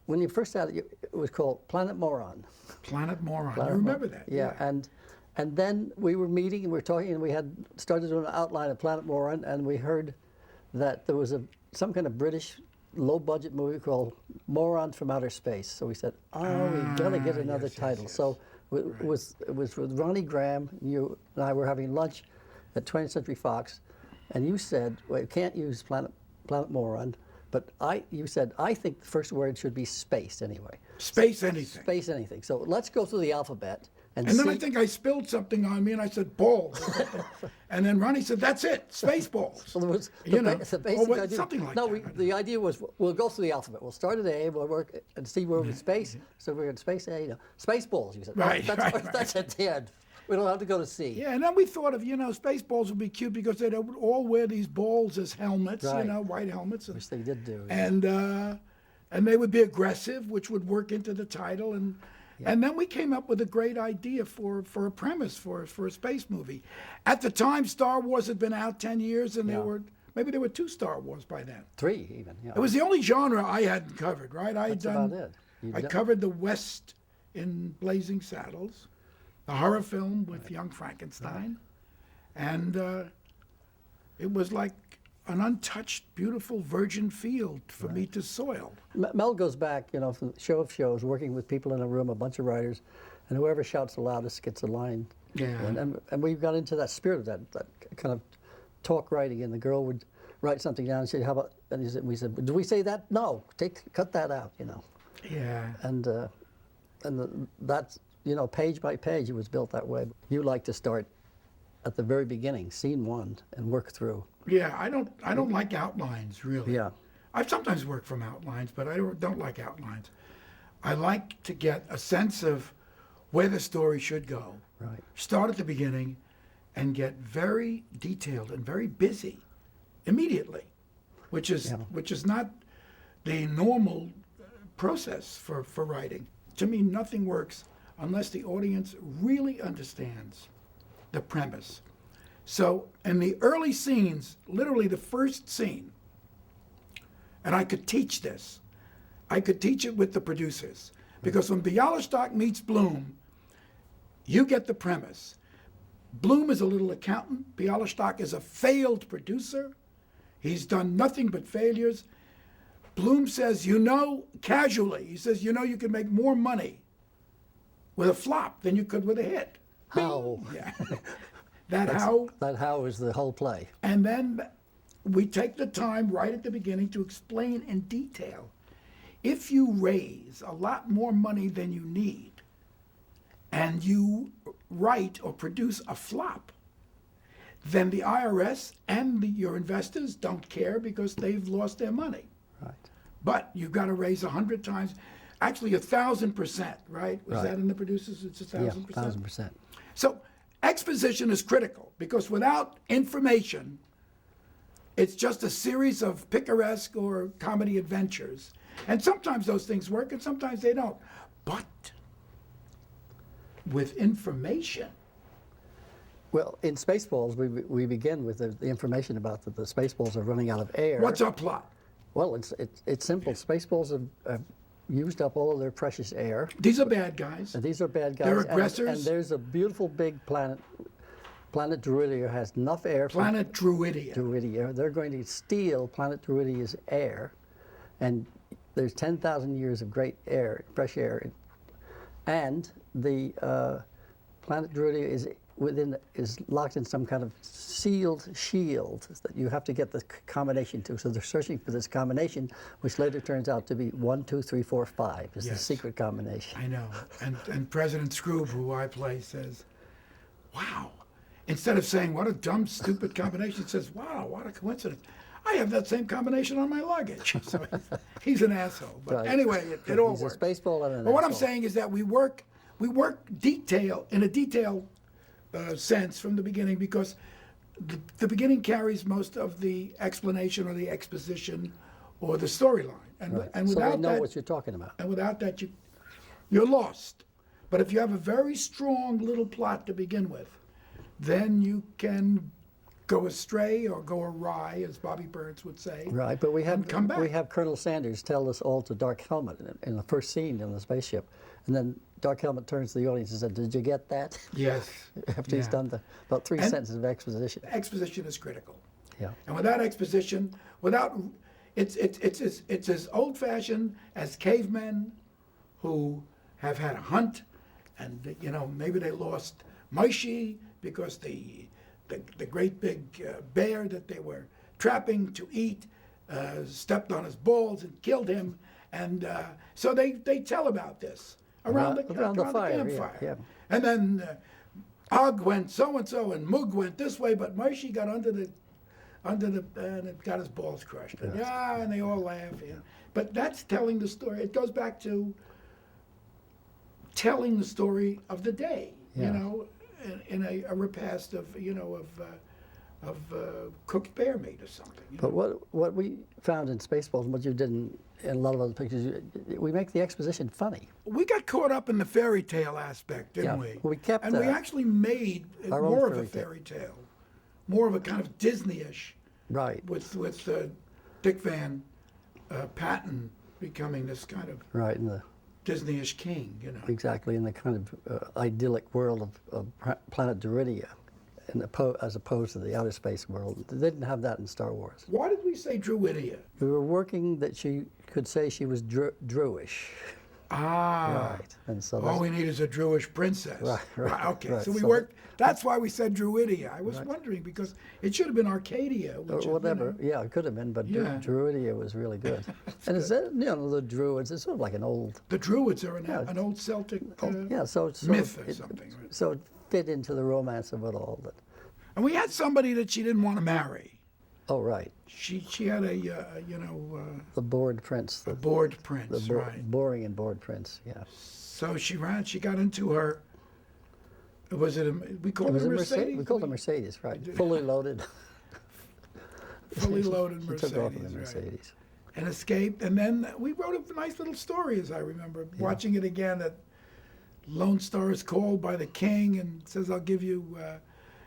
when you first had it, it was called Planet Moron. Planet Moron, I remember that. Yeah, and then we were meeting, and we were talking, and we had started on an outline of Planet Moron, and we heard that there was some kind of British low-budget movie called Morons from Outer Space. So we said, we got to get another title. Yes. So it was with Ronnie Graham. You and I were having lunch at 20th Century Fox, and you said, well, you can't use Planet Moron. But you said, I think the first word should be space anyway. Space anything. Space anything. So let's go through the alphabet. And then I think I spilled something on me, and I said balls. And then Ronnie said, "That's it, Spaceballs." So there was the basic idea. something like no, that. the idea was we'll go through the alphabet. We'll start at A, we'll work and see where we're in space. So we're in space A. You know, Spaceballs. You said, Right, that's at the end. We don't have to go to C. Yeah, and then we thought of, Spaceballs would be cute because they would all wear these balls as helmets, Right. white helmets. Which they did do. And they would be aggressive, which would work into the title. And then we came up with a great idea for a premise for a space movie. At the time, Star Wars had been out 10 years, and maybe there were 2 Star Wars by then. 3 even. Yeah. It was the only genre I hadn't covered, right? That's about it. I covered the West in Blazing Saddles, the horror film with Young Frankenstein, and it was like an untouched, beautiful, virgin field for me to soil. Mel goes back, from the show of shows, working with people in a room, a bunch of writers, and whoever shouts the loudest gets a line. Yeah. And we got into that spirit of that kind of talk writing, and the girl would write something down and say, "How about?" And we said, "Do we say that? No, cut that out." Yeah. And that's page by page, it was built that way. You like to start at the very beginning, scene 1, and work through. Yeah, I don't like outlines, really. Yeah. I sometimes work from outlines, but I don't like outlines. I like to get a sense of where the story should go. Right. Start at the beginning and get very detailed and very busy immediately, which is not the normal process for writing. To me, nothing works unless the audience really understands the premise. So in the early scenes, literally the first scene, and I could teach this, I could teach it with the producers, because when Bialystok meets Bloom, you get the premise. Bloom is a little accountant. Bialystok is a failed producer. He's done nothing but failures. Bloom says, casually, he says, you can make more money with a flop than you could with a hit. How? Yeah. That how is the whole play. And then we take the time right at the beginning to explain in detail. If you raise a lot more money than you need, and you write or produce a flop, then the IRS and your investors don't care because they've lost their money. Right. But you've got to raise 100 times, actually 1,000%, right? Was that in the producers? It's 1,000%? Yeah, 1,000%. So exposition is critical because without information, it's just a series of picaresque or comedy adventures. And sometimes those things work and sometimes they don't. But with information. Well, in Spaceballs, we begin with the information about the Spaceballs are running out of air. What's our plot? Well, it's simple. Spaceballs have used up all of their precious air. These are bad guys. And these are bad guys. They're aggressors. And there's a beautiful big planet. Planet Druidia has enough air. Planet Druidia. Druidia. They're going to steal Planet Druidia's air, and there's 10,000 years of great air, fresh air, and the Planet Druidia is locked in some kind of sealed shield that you have to get the combination to. So they're searching for this combination, which later turns out to be 1, 2, 3, 4, 5 is the secret combination. I know. And President Scrooge, who I play, says, "Wow." Instead of saying, "What a dumb, stupid combination," he says, "Wow, what a coincidence. I have that same combination on my luggage." So he's an asshole. But anyway, it all works. He's a spaceball and an But what I'm asshole. saying is that we work in a detailed sense from the beginning because the beginning carries most of the explanation or the exposition or the storyline. And So without they know that, what you're talking about. And without that, you're lost. But if you have a very strong little plot to begin with, then you can go astray or go awry, as Bobby Burns would say. Right, but we have come back. we have Colonel Sanders tell us all to Dark Helmet in the first scene in the spaceship, and then Dark Helmet turns to the audience and says, "Did you get that?" Yes. After he's done about 3 sentences of exposition. Exposition is critical. Yeah. And without exposition, it's as old-fashioned as cavemen who have had a hunt, and maybe they lost Moishi because the great big bear that they were trapping to eat stepped on his balls and killed him. And so they tell about this around the campfire. Yeah. And then Og went so-and-so and Moog went this way, but Marshy got under the and it got his balls crushed. And, and they all laugh. Yeah. But that's telling the story. It goes back to telling the story of the day, you know, in a repast of, you know, of cooked bear meat or something. But what we found in Spaceballs, and what you did in a lot of other pictures, we make the exposition funny. We got caught up in the fairy tale aspect, didn't we? We kept and we actually made it more of a fairy tale, more of a kind of Disney-ish. Right. With Dick Van Patten becoming this kind of in the Disney-ish king, you know. Exactly, in the kind of idyllic world of planet Duridia, as opposed to the outer space world. They didn't have that in Star Wars. Why did we say Druidia? We were working that she could say she was Druish. Ah. Right. And so all we need is a Druish princess. Right. Okay. Right. So we worked. That's why we said Druidia. I was wondering because it should have been Arcadia. Which or whatever. You know, yeah, it could have been, but Druidia was really good. And it's you know, the Druids. It's sort of like an old. The Druids are an old Celtic myth or something. Right? So it fit into the romance of it all. And we had somebody that she didn't want to marry. Oh, right. She had a you know. The bored prince. The bored prince. The right. Boring and bored prince. Yeah. So she got into her. Was it we called it a Mercedes? We called it a Mercedes, right? Fully loaded. Fully loaded Mercedes. She took off in the Mercedes. Right. And escaped, and then we wrote a nice little story, as I remember. Watching it again, that Lone Star is called by the king and says, "I'll give you."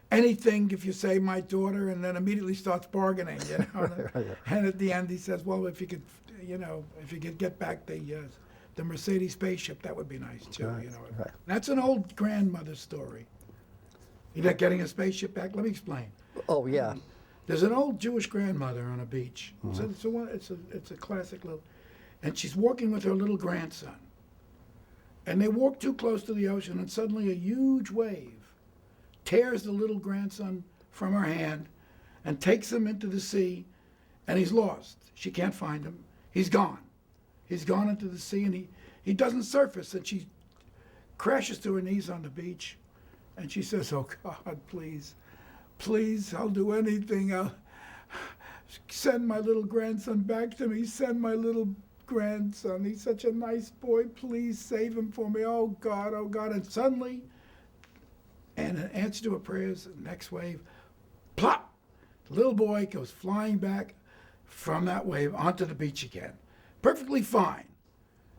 Anything if you save my daughter, and then immediately starts bargaining, you know. And at the end he says, well, if you could, you know, if you could get back the Mercedes spaceship, that would be nice too, you know. Right. That's an old grandmother story. You're not getting a spaceship back? Let me explain. Oh, yeah. There's an old Jewish grandmother on a beach. So it's a classic little, and she's walking with her little grandson. And they walk too close to the ocean, and suddenly a huge wave tears the little grandson from her hand and takes him into the sea, and he's lost. She can't find him. He's gone. He's gone into the sea, and he doesn't surface, and she crashes to her knees on the beach, and she says, oh, God, please, please, I'll do anything. I'll send my little grandson back to me. Send my little grandson. He's such a nice boy. Please save him for me. Oh, God, oh, God. And suddenly, and in answer to her prayers, the next wave, plop! The little boy goes flying back from that wave onto the beach again. Perfectly fine.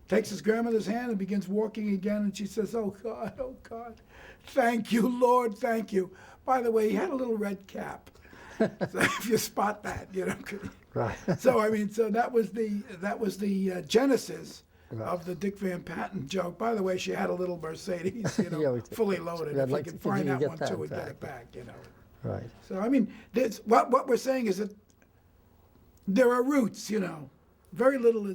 Takes his grandmother's hand and begins walking again, and she says, oh, God, thank you, Lord, thank you. By the way, he had a little red cap. So if you spot that, you know. Right. So, I mean, so that was the genesis of the Dick Van Patten joke. By the way, she had a little Mercedes, you know, fully loaded. If we could find that one too, we'd get it back, you know. Right. So I mean, what we're saying is that there are roots, you know. Very little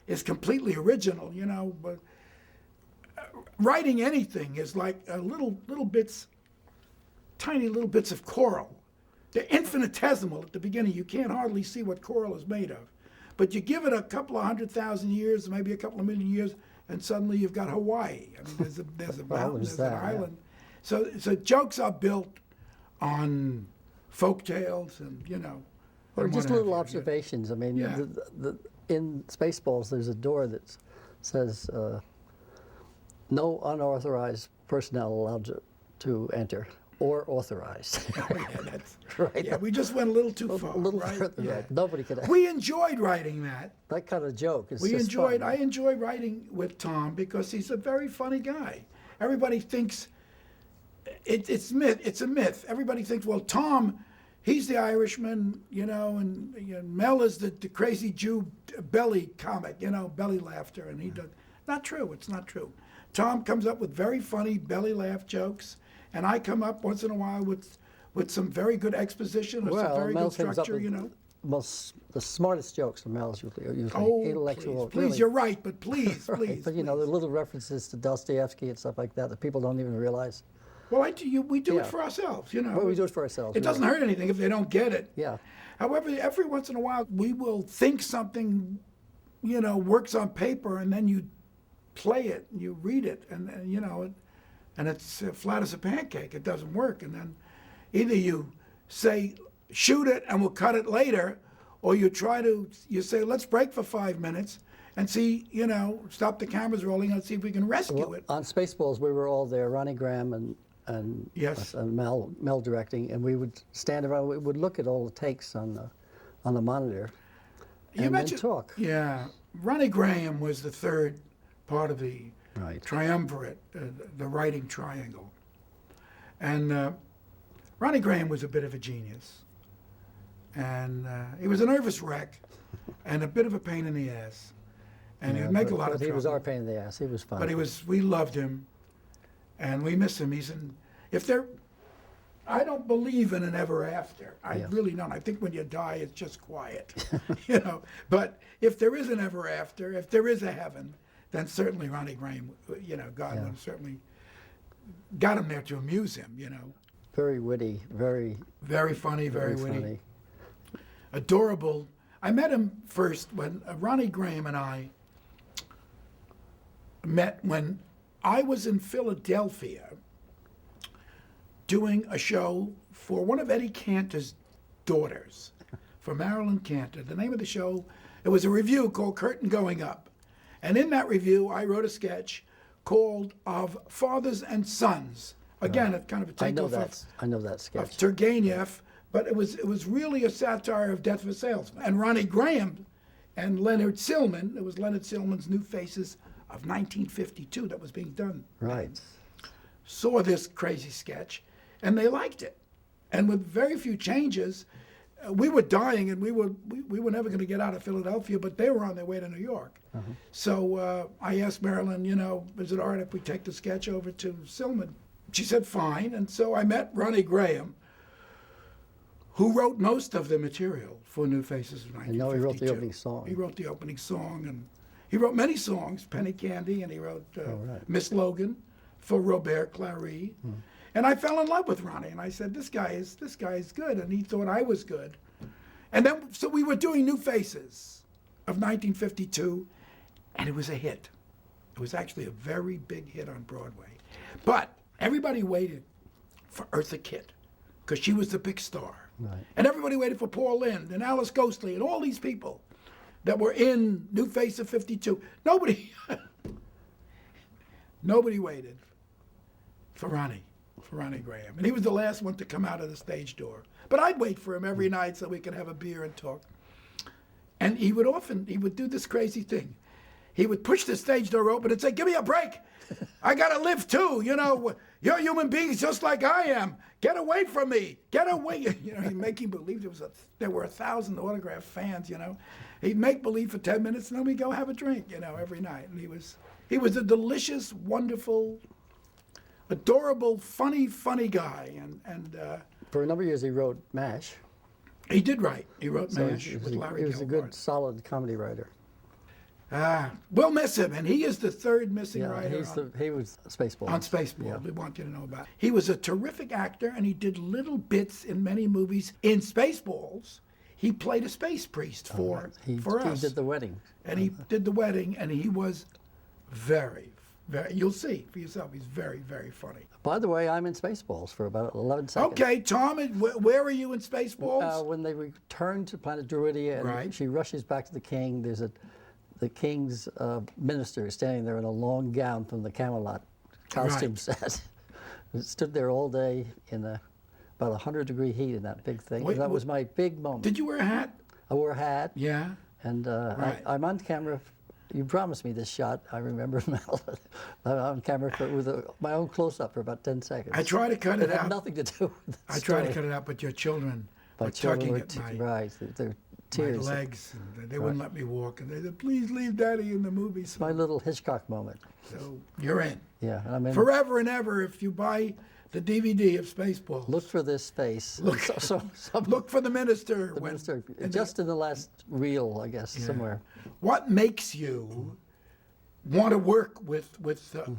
is completely original, you know. But writing anything is like little bits, tiny little bits of coral. They're infinitesimal at the beginning. You can't hardly see what coral is made of. But you give it a couple of 100,000 years, maybe a couple of million years, and suddenly you've got Hawaii. I mean, there's a mountain, there's an island. So jokes are built on folk tales and, you know. Or just little observations. I mean, in Spaceballs, there's a door that says, no unauthorized personnel allowed to enter. Or authorized. Right. Yeah, we just went a little too far. A little right? further. Yeah. Nobody could. We enjoyed writing that. That kind of joke is. I enjoy writing with Tom because he's a very funny guy. Everybody thinks it's myth. It's a myth. Everybody thinks, well, Tom, he's the Irishman, you know, and Mel is the crazy Jew belly comic, you know, belly laughter, and he does. Not true. It's not true. Tom comes up with very funny belly laugh jokes. And I come up once in a while with some very good exposition or some very Mel good structure, you know. The smartest jokes from Mel's usually intellectual. Please, really. You're right, but please, right. please. But you know, the little references to Dostoevsky and stuff like that people don't even realize. Well, we do it for ourselves, you know. Well, we do it for ourselves. It doesn't hurt anything if they don't get it. Yeah. However, every once in a while, we will think something, you know, works on paper, and then you play it, and you read it, and you know, and it's flat as a pancake. It doesn't work. And then either you say, shoot it, and we'll cut it later, or you say, let's break for 5 minutes and see, you know, stop the cameras rolling and see if we can rescue it. On Spaceballs, we were all there, Ronnie Graham and yes, and Mel directing, and we would stand around. We would look at all the takes on the monitor, and then talk. Yeah, Ronnie Graham was the third part of the triumvirate, the writing triangle, and Ronnie Graham was a bit of a genius, and he was a nervous wreck, and a bit of a pain in the ass, and he would make a lot of trouble. He was our pain in the ass. He was fun. But we loved him, and we miss him. I don't believe in an ever after. I really don't. I think when you die, it's just quiet, you know. But if there is an ever after, if there is a heaven, then certainly Ronnie Graham, you know, God would have certainly got him there to amuse him, you know. Very witty, very funny, very witty. Funny. Adorable. I met him first when Ronnie Graham and I met when I was in Philadelphia doing a show for one of Eddie Cantor's daughters, for Marilyn Cantor. The name of the show, it was a review called Curtain Going Up. And in that review, I wrote a sketch called Of Fathers and Sons. Again, it's kind of a takeoff I know that sketch. of Turgenev, but it was really a satire of Death of a Salesman. And Ronnie Graham and Leonard Sillman, it was Leonard Sillman's New Faces of 1952 that was being done. Right. Saw this crazy sketch, and they liked it. And with very few changes, we were dying, and we were never going to get out of Philadelphia, but they were on their way to New York. So I asked Marilyn, you know, is it all right if we take the sketch over to Sillman? She said, fine. And so I met Ronnie Graham, who wrote most of the material for New Faces of 1952. I know he wrote the opening song. He wrote the opening song, and he wrote many songs, Penny Candy, and he wrote Miss Logan for Robert Clary. And I fell in love with Ronnie, and I said, this guy is good, and he thought I was good. And then, so we were doing New Faces of 1952, and it was a hit. It was actually a very big hit on Broadway. But everybody waited for Eartha Kitt, because she was the big star. Right. And everybody waited for Paul Lynde and Alice Ghostley and all these people that were in New Face of 52. Nobody waited for Ronnie Graham. And he was the last one to come out of the stage door. But I'd wait for him every night so we could have a beer and talk. And he would do this crazy thing. He would push the stage door open and say, give me a break. I gotta live too, you know. You're human beings just like I am. Get away from me. Get away. You know, he'd make you believe there were 1,000 autograph fans, you know. He'd make believe for 10 minutes and then we'd go have a drink, you know, every night. And he was a delicious, wonderful, adorable, funny guy. And for a number of years he wrote MASH. He did write. He wrote MASH with Larry He was a Gelbart. good, solid comedy writer. We'll miss him, and he is the third missing writer. He was Spaceballs. On Spaceballs, we want you to know about. He was a terrific actor, and he did little bits in many movies. In Spaceballs, he played a space priest for us. He did the wedding. And he did the wedding, and he was very, you'll see for yourself, he's very, very funny. By the way, I'm in Spaceballs for about 11 seconds. Okay, Tom, where are you in Spaceballs? When they return to planet Druidia, and she rushes back to the king, there's the king's minister standing there in a long gown from the Camelot costume set. Stood there all day in about 100-degree heat in that big thing. That was my big moment. Did you wear a hat? I wore a hat. Yeah. And I'm on camera. You promised me this shot, I remember, Mel. I'm on camera with my own close-up for about 10 seconds. I try to cut it out. It had nothing to do with the I try to cut it out, but your children were tugging at my tears. Legs. And they wouldn't let me walk. And they said, please leave Daddy in the movie. It's my little Hitchcock moment. So you're in. Yeah. I'm in. Forever and ever, if you buy the DVD of Spaceballs. Look for this face. Look for the minister. The minister. Just in the last reel, I guess, somewhere. What makes you want to work with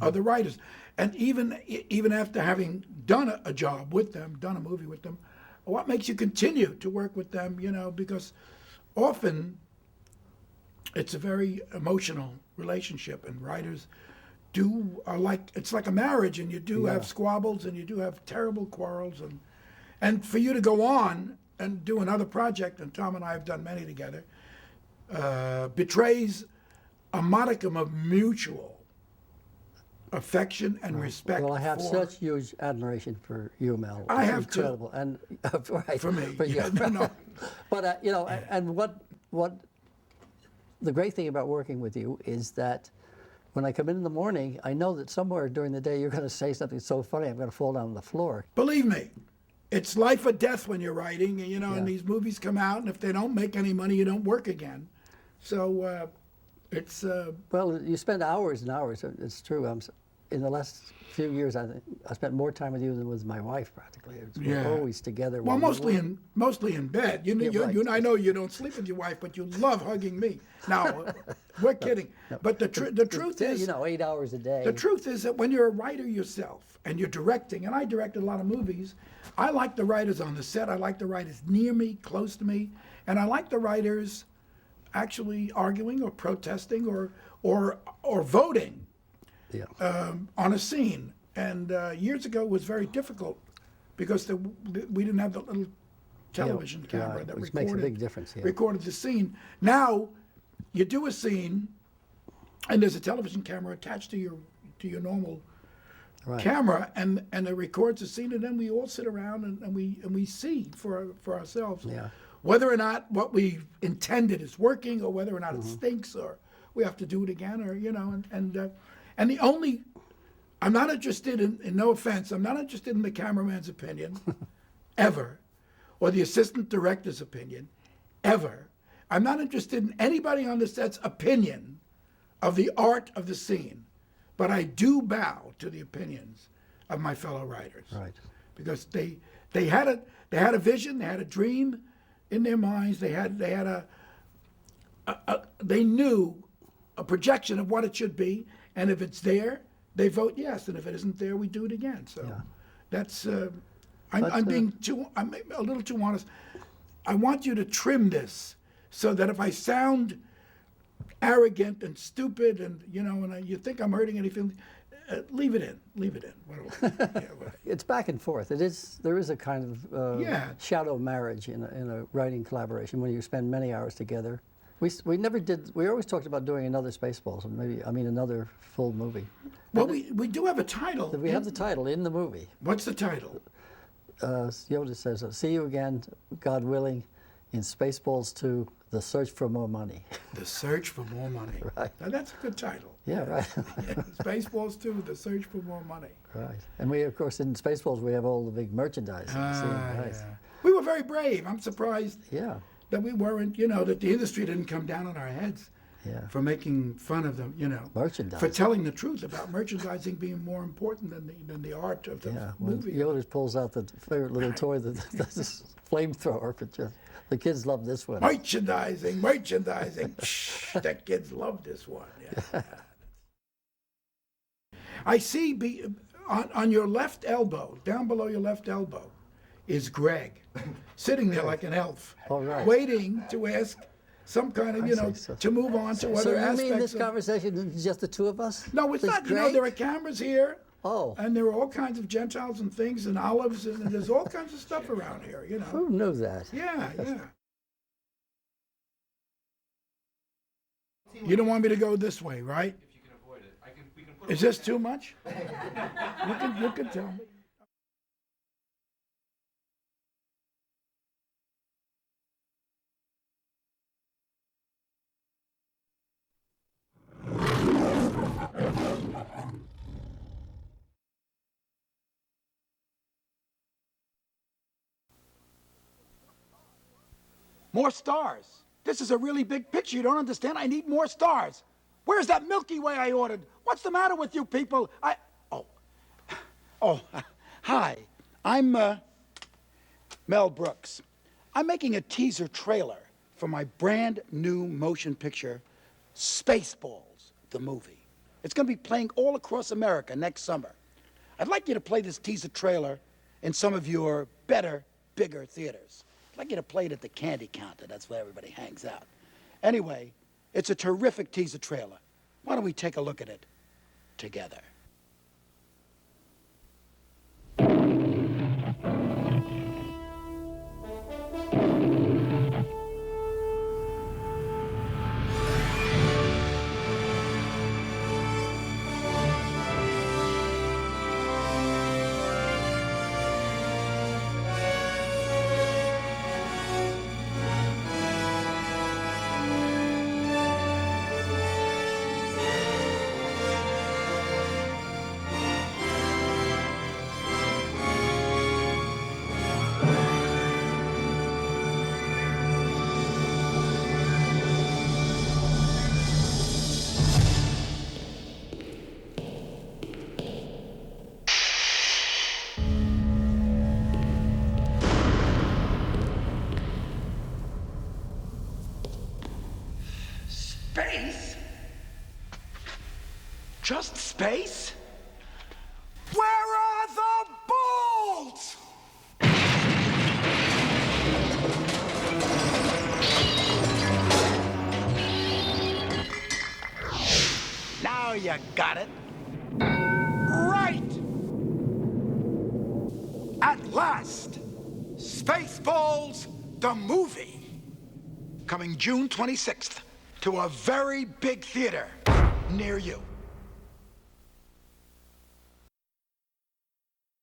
other writers? And even after having done a job with them, done a movie with them, what makes you continue to work with them, you know, because often it's a very emotional relationship, and writers are like, it's like a marriage, and you do have squabbles, and you do have terrible quarrels, and for you to go on and do another project, and Tom and I have done many together, betrays a modicum of mutual affection and respect. Well, I have such huge admiration for you, Mel. I It's have incredible. too. And right, For me, for you. yeah, no. But you know, and what the great thing about working with you is that when I come in the morning, I know that somewhere during the day you're going to say something so funny I'm going to fall down on the floor. Believe me, it's life or death when you're writing, and, you know, and these movies come out, and if they don't make any money, you don't work again. So it's... Well, you spend hours and hours. It's true. In the last few years, I spent more time with you than with my wife, practically. We're always together. Well, mostly in bed. Right. I know you don't sleep with your wife, but you love hugging me. No, we're kidding. No. But the truth is... You know, 8 hours a day. The truth is that when you're a writer yourself, and you're directing, and I directed a lot of movies, I like the writers on the set, I like the writers near me, close to me, and I like the writers actually arguing or protesting or voting on a scene. And years ago it was very difficult because we didn't have the little television camera that which makes a big difference. recorded the scene. Now you do a scene, and there's a television camera attached to your normal camera, and it records the scene, and then we all sit around and we see for ourselves whether or not what we intended is working, or whether or not it stinks, or we have to do it again, or you know, and the only, I'm not interested in no offense, I'm not interested in the cameraman's opinion, ever, or the assistant director's opinion, ever. I'm not interested in anybody on the set's opinion of the art of the scene, but I do bow to the opinions of my fellow writers, because they had a vision, they had a dream in their minds, they knew a projection of what it should be, and if it's there, they vote yes, and if it isn't there, we do it again. So that's I'm a little too honest. I want you to trim this so that if I sound arrogant and stupid, and you know, and you think I'm hurting any feelings, leave it in. It's back and forth. There is a kind of shadow marriage in a writing collaboration when you spend many hours together. We never did. We always talked about doing another Spaceballs, another full movie. Well, we do have a title. We have the title in the movie. What's the title? Yoda says, "See you again, God willing, in Spaceballs 2, The Search for More Money." The Search for More Money. Right. Now, that's a good title. Yeah, right. Spaceballs 2, The Search for More Money. Right. And we, of course, in Spaceballs, we have all the big merchandise. We were very brave. I'm surprised that we weren't, you know, that the industry didn't come down on our heads for making fun of them, you know. Merchandising. For telling the truth about merchandising being more important than the art of the movie. Yoda pulls out the favorite little toy, the flamethrower, but the kids love this one. Merchandising. Shh, the kids love this one. Yeah. I see on your left elbow, down below your left elbow, is Greg, sitting there like an elf, waiting to ask some kind of, you know, to move on to other aspects. So you mean this conversation is just the two of us? No, it's not. Greg? You know, there are cameras here. Oh. And there are all kinds of Gentiles and things and olives, and there's all kinds of stuff around here, you know. Who knew that? Yeah. You don't want me to go this way, right? If you can avoid it. Is this too much? You can tell me. More stars. This is a really big picture. You don't understand? I need more stars. Where's that Milky Way I ordered? What's the matter with you people? Hi. I'm Mel Brooks. I'm making a teaser trailer for my brand new motion picture, Spaceballs, the movie. It's going to be playing all across America next summer. I'd like you to play this teaser trailer in some of your better bigger theaters. I'd like you to play it at the candy counter. That's where everybody hangs out. Anyway, it's a terrific teaser trailer. Why don't we take a look at it together? Space? Just space? Where are the balls? Now you got it. Right! At last, Spaceballs, the movie. Coming June 26th to a very big theater near you.